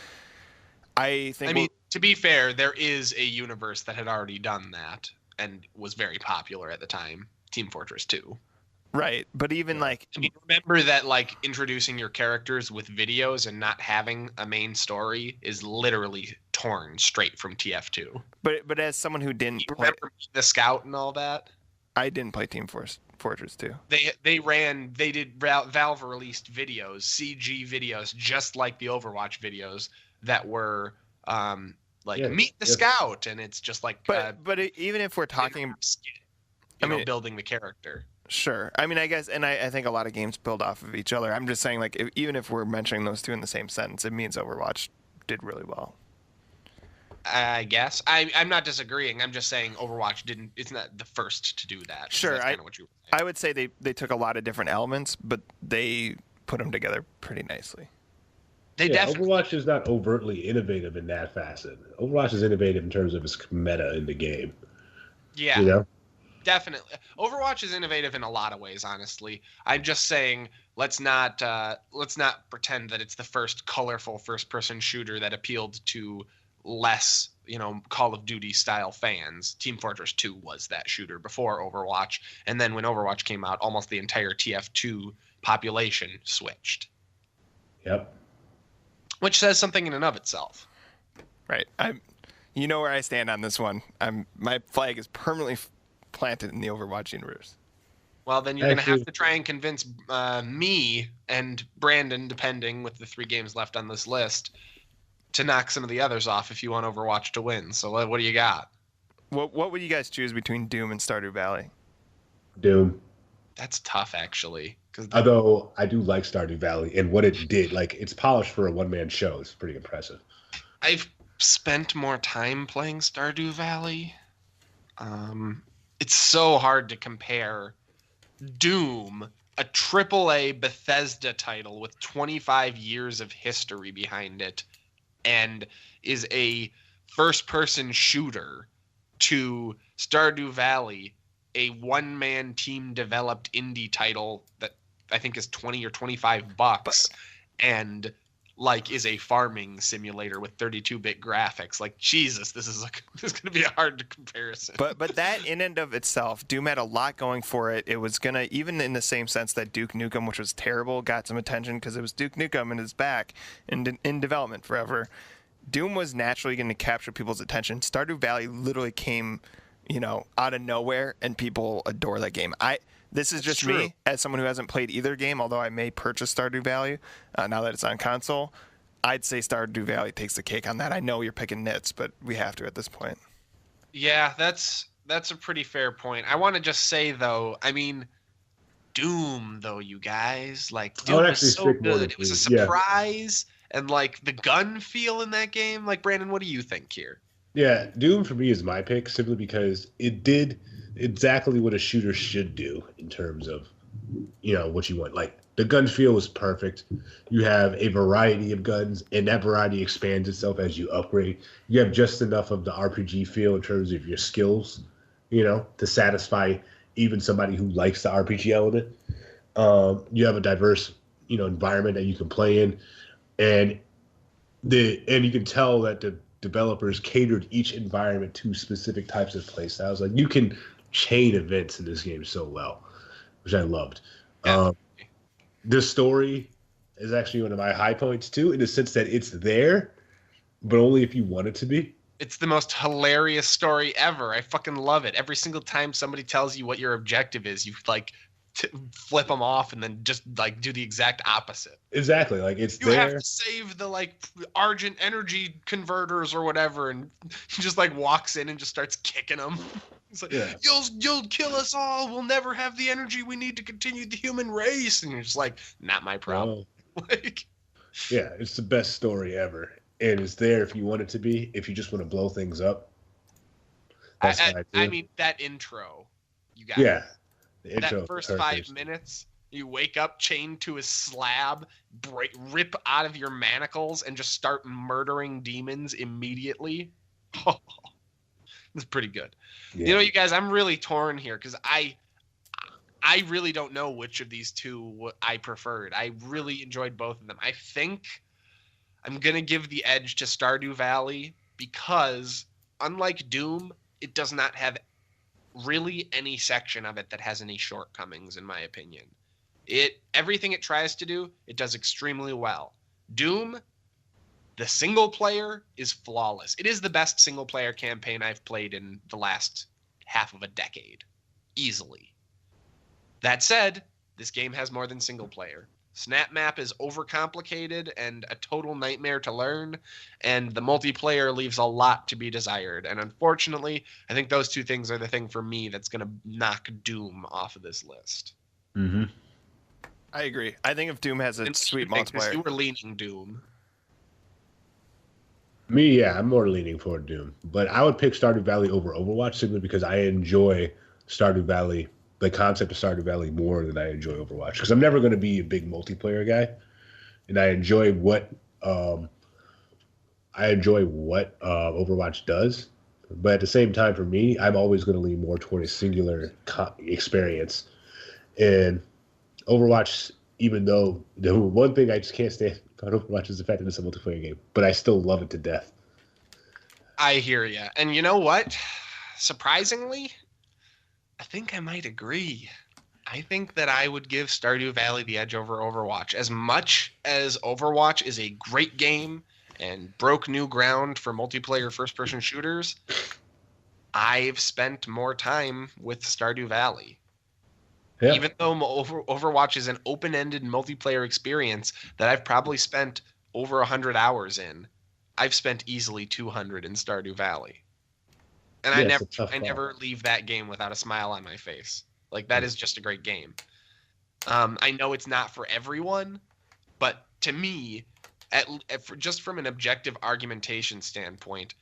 I mean, to be fair, there is a universe that had already done that and was very popular at the time, Team Fortress 2. Right, but even like, I mean, remember that like introducing your characters with videos and not having a main story is literally torn straight from TF2. But as someone who didn't play remember the Scout and all that, I didn't play Team Fortress 2. Valve released videos, CG videos, just like the Overwatch videos that were meet the Scout, and it's just like. But even if we're talking, building the character. Sure. I mean, I guess, and I think a lot of games build off of each other. I'm just saying, like, even if we're mentioning those two in the same sentence, it means Overwatch did really well. I guess. I'm not disagreeing. I'm just saying Overwatch didn't. It's not the first to do that. Sure. That's kind of what you were saying. I would say they took a lot of different elements, but they put them together pretty nicely. Overwatch is not overtly innovative in that facet. Overwatch is innovative in terms of its meta in the game. Yeah. You know? Definitely. Overwatch is innovative in a lot of ways, honestly. I'm just saying let's not pretend that it's the first colorful first-person shooter that appealed to less, Call of Duty style fans. Team Fortress 2 was that shooter before Overwatch, and then when Overwatch came out, almost the entire TF2 population switched. Yep. Which says something in and of itself. Right. You know where I stand on this one. My flag is permanently planted in the Overwatch universe. Well, then you're going to have to try and convince me and Brandon, depending with the 3 games left on this list, to knock some of the others off if you want Overwatch to win. So what do you got? What would you guys choose between Doom and Stardew Valley? Doom. That's tough, actually. Although I do like Stardew Valley and what it did. Like, it's polished for a one-man show. It's pretty impressive. I've spent more time playing Stardew Valley. It's so hard to compare Doom, a AAA Bethesda title with 25 years of history behind it, and is a first-person shooter, to Stardew Valley, a one-man team-developed indie title that I think is $20 or $25, and is a farming simulator with 32-bit graphics. Like, Jesus, this is going to be a hard comparison. But that in and of itself, Doom had a lot going for it. It was going to, even in the same sense that Duke Nukem, which was terrible, got some attention because it was Duke Nukem and it's back and in development forever. Doom was naturally going to capture people's attention. Stardew Valley literally came, out of nowhere, and people adore that game. This is just me, as someone who hasn't played either game, although I may purchase Stardew Valley now that it's on console. I'd say Stardew Valley takes the cake on that. I know you're picking nits, but we have to at this point. Yeah, that's a pretty fair point. I want to just say though, I mean, Doom though, you guys, like Doom was so good. It was a surprise, and like the gun feel in that game. Like Brandon, what do you think here? Yeah, Doom for me is my pick simply because it did exactly what a shooter should do in terms of, what you want. Like the gun feel was perfect. You have a variety of guns, and that variety expands itself as you upgrade. You have just enough of the RPG feel in terms of your skills, to satisfy even somebody who likes the RPG element. You have a diverse, environment that you can play in, and you can tell that the developers catered each environment to specific types of play styles. Like you can chain events in this game so well, which I loved. The story is actually one of my high points too, in the sense that it's there, but only if you want it to be. It's the most hilarious story ever. I fucking love it. Every single time somebody tells you what your objective is, you like flip them off and then just like do the exact opposite. Exactly. Like it's you have to save the like Argent energy converters or whatever, and he just like walks in and just starts kicking them. It's like, you'll kill us all. We'll never have the energy we need to continue the human race. And you're just like, not my problem. Like, yeah, it's the best story ever. And it's there if you want it to be. If you just want to blow things up. I mean, that intro, you got the intro, that first 5 minutes, you wake up chained to a slab, rip out of your manacles, and just start murdering demons immediately. Oh, it's pretty good. Yeah. You guys, I'm really torn here because I really don't know which of these two I preferred. I really enjoyed both of them. I think I'm going to give the edge to Stardew Valley because, unlike Doom, it does not have really any section of it that has any shortcomings, in my opinion. Everything it tries to do, it does extremely well. Doom, the single player is flawless. It is the best single player campaign I've played in the last half of a decade, easily. That said, this game has more than single player. Snap Map is overcomplicated and a total nightmare to learn, and the multiplayer leaves a lot to be desired. And unfortunately, I think those two things are the thing for me that's going to knock Doom off of this list. Mm-hmm. I agree. I think if Doom has a sweet multiplayer. You were leaning Doom. Me, yeah, I'm more leaning for Doom. But I would pick Stardew Valley over Overwatch simply because I enjoy Stardew Valley, the concept of Stardew Valley, more than I enjoy Overwatch. Because I'm never going to be a big multiplayer guy, and I enjoy what Overwatch does. But at the same time, for me, I'm always going to lean more toward a singular experience. And Overwatch, even though the one thing I just can't stand about Overwatch is the fact that it's a multiplayer game, but I still love it to death. I hear you. And you know what? Surprisingly, I think I might agree. I think that I would give Stardew Valley the edge over Overwatch. As much as Overwatch is a great game and broke new ground for multiplayer first-person shooters, I've spent more time with Stardew Valley. Yeah. Even though Overwatch is an open-ended multiplayer experience that I've probably spent over 100 hours in, I've spent easily 200 in Stardew Valley. And I never leave that game without a smile on my face. Like, that is just a great game. I know it's not for everyone, but to me, just from an objective argumentation standpoint,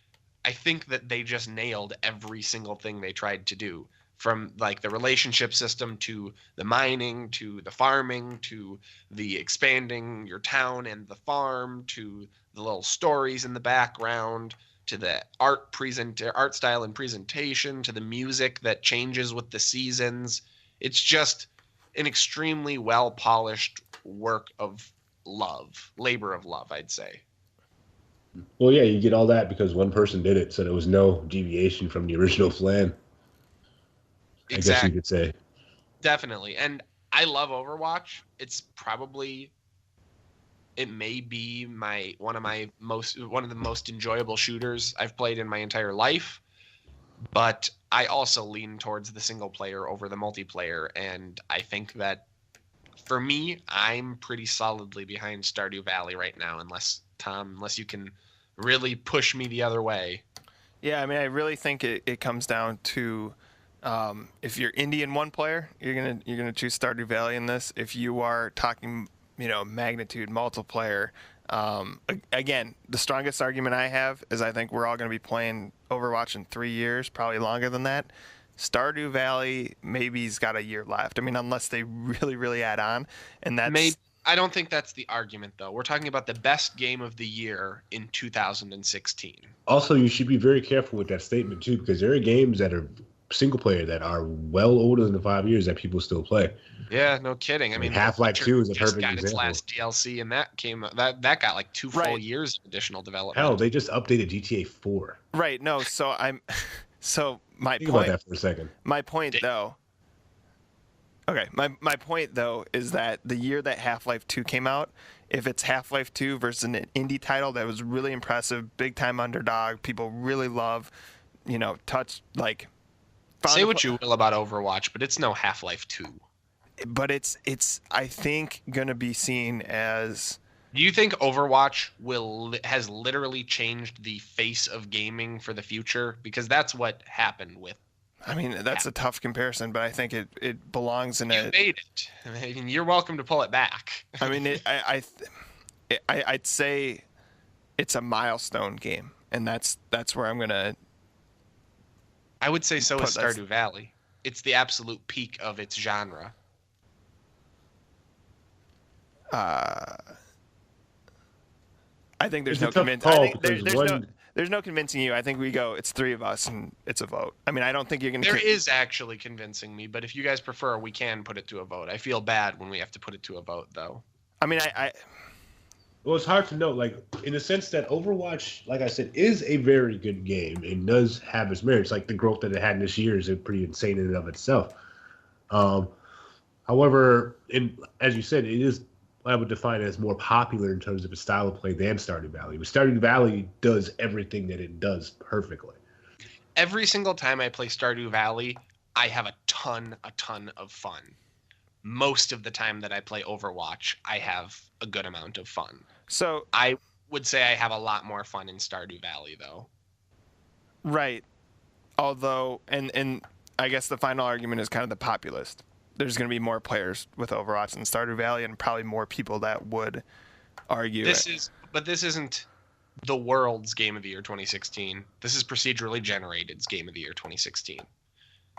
I think that they just nailed every single thing they tried to do. From like the relationship system to the mining to the farming to the expanding your town and the farm to the little stories in the background to the art style and presentation to the music that changes with the seasons. It's just an extremely well polished work of labor of love, I'd say. Well, yeah, you get all that because one person did it, so there was no deviation from the original plan. Exactly. I guess you could say. Definitely. And I love Overwatch. It may be one of the most enjoyable shooters I've played in my entire life. But I also lean towards the single player over the multiplayer. And I think that for me, I'm pretty solidly behind Stardew Valley right now, unless Tom, unless you can really push me the other way. Yeah, I mean, I really think it comes down to if you're Indian one player, you're gonna choose Stardew Valley in this. If you are talking, magnitude multiplayer, again, the strongest argument I have is I think we're all going to be playing Overwatch in 3 years, probably longer than that. Stardew Valley maybe's got a year left. I mean, unless they really, really add on, and that's. I don't think that's the argument, though. We're talking about the best game of the year in 2016. Also, you should be very careful with that statement, too, because there are games that are single player that are well older than the 5 years that people still play. Yeah, no kidding. I mean, Half-Life 2 is a perfect example. Just got its last DLC, and that got like 2 full years of additional development. Hell, they just updated GTA 4. Right. No. So my Think point. about that for a second. My point, though. Okay, my point, though, is that the year that Half-Life 2 came out, if it's Half-Life 2 versus an indie title that was really impressive, big-time underdog, people really love, touch, like... Say what you will about Overwatch, but it's no Half-Life 2. But it's I think, going to be seen as... Do you think Overwatch has literally changed the face of gaming for the future? Because that's what happened with. I mean, that's a tough comparison, but I think it belongs in you made it. I mean, you're welcome to pull it back. I mean, I'd say it's a milestone game, and that's where I'm gonna. I would say so is Stardew Valley. It's the absolute peak of its genre. I think there's no convincing. There's no convincing you. I think we go, it's 3 of us, and it's a vote. I mean, I don't think you're going to... There is actually convincing me, but if you guys prefer, we can put it to a vote. I feel bad when we have to put it to a vote, though. I mean, Well, it's hard to know, like, in the sense that Overwatch, like I said, is a very good game and does have its merits. Like, the growth that it had this year is pretty insane in and of itself. However, as you said, it is... I would define it as more popular in terms of its style of play than Stardew Valley. But Stardew Valley does everything that it does perfectly. Every single time I play Stardew Valley, I have a ton of fun. Most of the time that I play Overwatch, I have a good amount of fun. So I would say I have a lot more fun in Stardew Valley, though. Right. Although, and I guess the final argument is kind of the populist. There's going to be more players with Overwatch than Stardew Valley, and probably more people that would argue But this isn't the world's Game of the Year 2016. This is Procedurally Generated's Game of the Year 2016.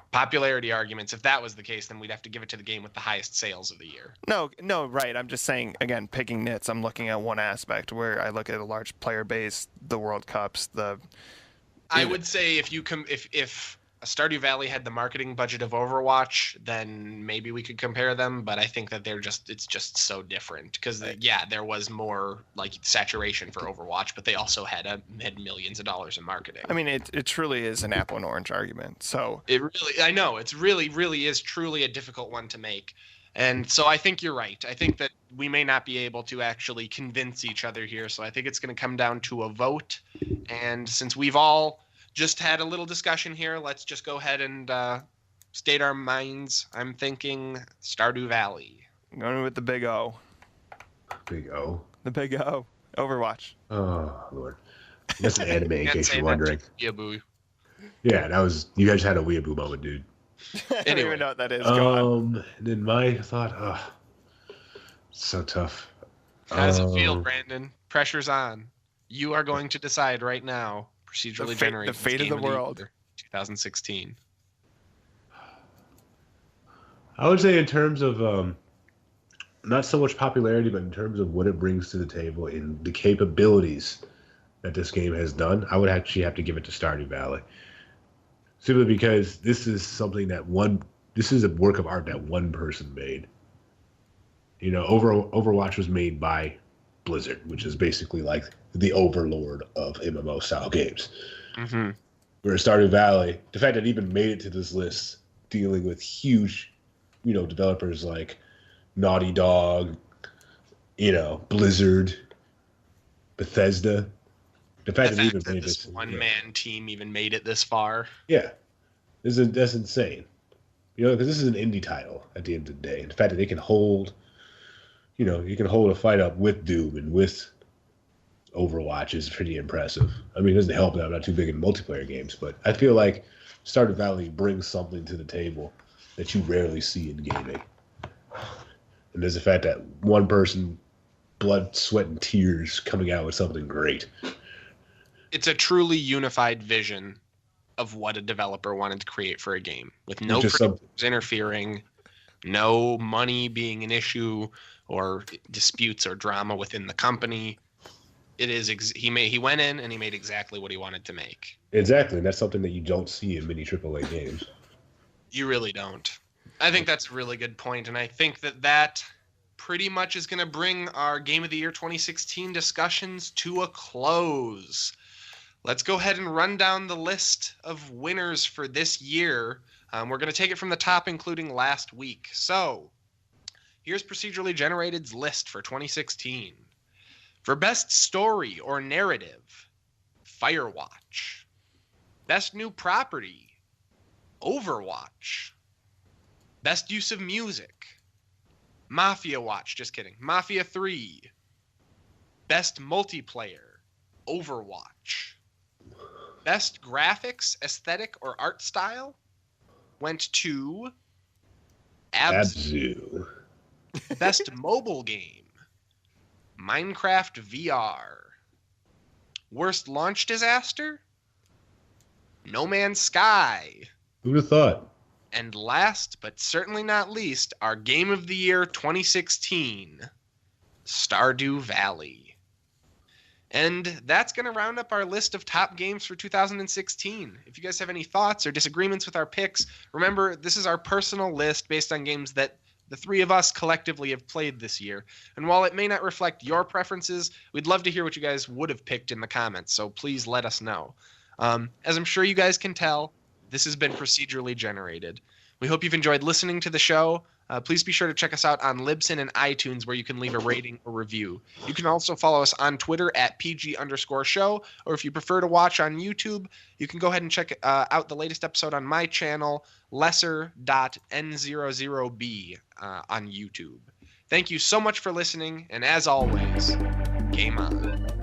Popularity arguments, if that was the case, then we'd have to give it to the game with the highest sales of the year. No, right. I'm just saying, again, picking nits, I'm looking at one aspect where I look at a large player base, the World Cups, I would say if Stardew Valley had the marketing budget of Overwatch, then maybe we could compare them. But I think that it's just so different because there was more like saturation for Overwatch, but they also had millions of dollars in marketing. I mean, it truly is an apple and orange argument. So I know it's really is truly a difficult one to make. And so I think you're right. I think that we may not be able to actually convince each other here. So I think it's going to come down to a vote. And since we've all just had a little discussion here, let's just go ahead and state our minds. I'm thinking Stardew Valley. I'm going with the big O. Big O? The big O. Overwatch. Oh, Lord. That's an anime, in case you're wondering. Weeaboo. Yeah, that was... You guys had a weeaboo moment, dude. I don't even know what that is. Go on. Then my thought... so tough. How does it feel, Brandon? Pressure's on. You are going to decide right now. Procedurally generated. The fate of the world. 2016. I would say in terms of not so much popularity, but in terms of what it brings to the table and the capabilities that this game has done, I would actually have to give it to Stardew Valley. Simply because this is something this is a work of art that one person made. Overwatch was made by Blizzard, which is basically like the overlord of MMO style games. Mm-hmm. Whereas Stardew Valley, the fact that it even made it to this list, dealing with huge, developers like Naughty Dog, Blizzard, Bethesda. The fact that even made this one-man team even made it this far. Yeah, that's insane. Because this is an indie title at the end of the day, and the fact that they can hold, you can hold a fight up with Doom and with Overwatch is pretty impressive. I mean, it doesn't help that I'm not too big in multiplayer games, but I feel like Stardew Valley brings something to the table that you rarely see in gaming. And there's the fact that one person, blood, sweat, and tears coming out with something great. It's a truly unified vision of what a developer wanted to create for a game, with no producers interfering, no money being an issue, or disputes or drama within the company. It is he went in and he made exactly what he wanted to make. Exactly, and that's something that you don't see in many AAA games. You really don't. I think that's a really good point, and I think that pretty much is going to bring our Game of the Year 2016 discussions to a close. Let's go ahead and run down the list of winners for this year. We're going to take it from the top, including last week. So, here's Procedurally Generated's list for 2016. For Best Story or Narrative, Firewatch. Best New Property, Overwatch. Best Use of Music, Mafia Watch. Just kidding. Mafia 3. Best Multiplayer, Overwatch. Best Graphics, Aesthetic, or Art Style went to Abzu. Best Mobile Game, Minecraft VR. Worst Launch Disaster, No Man's Sky. Who'd have thought? And last, but certainly not least, our Game of the Year 2016, Stardew Valley. And that's going to round up our list of top games for 2016. If you guys have any thoughts or disagreements with our picks, remember, this is our personal list based on games that the three of us collectively have played this year. And while it may not reflect your preferences, we'd love to hear what you guys would have picked in the comments, so please let us know. As I'm sure you guys can tell, this has been Procedurally Generated. We hope you've enjoyed listening to the show. Please be sure to check us out on Libsyn and iTunes, where you can leave a rating or review. You can also follow us on Twitter at PG_show, or if you prefer to watch on YouTube, you can go ahead and check out the latest episode on my channel, lesser.n00b on YouTube. Thank you so much for listening, and as always, game on.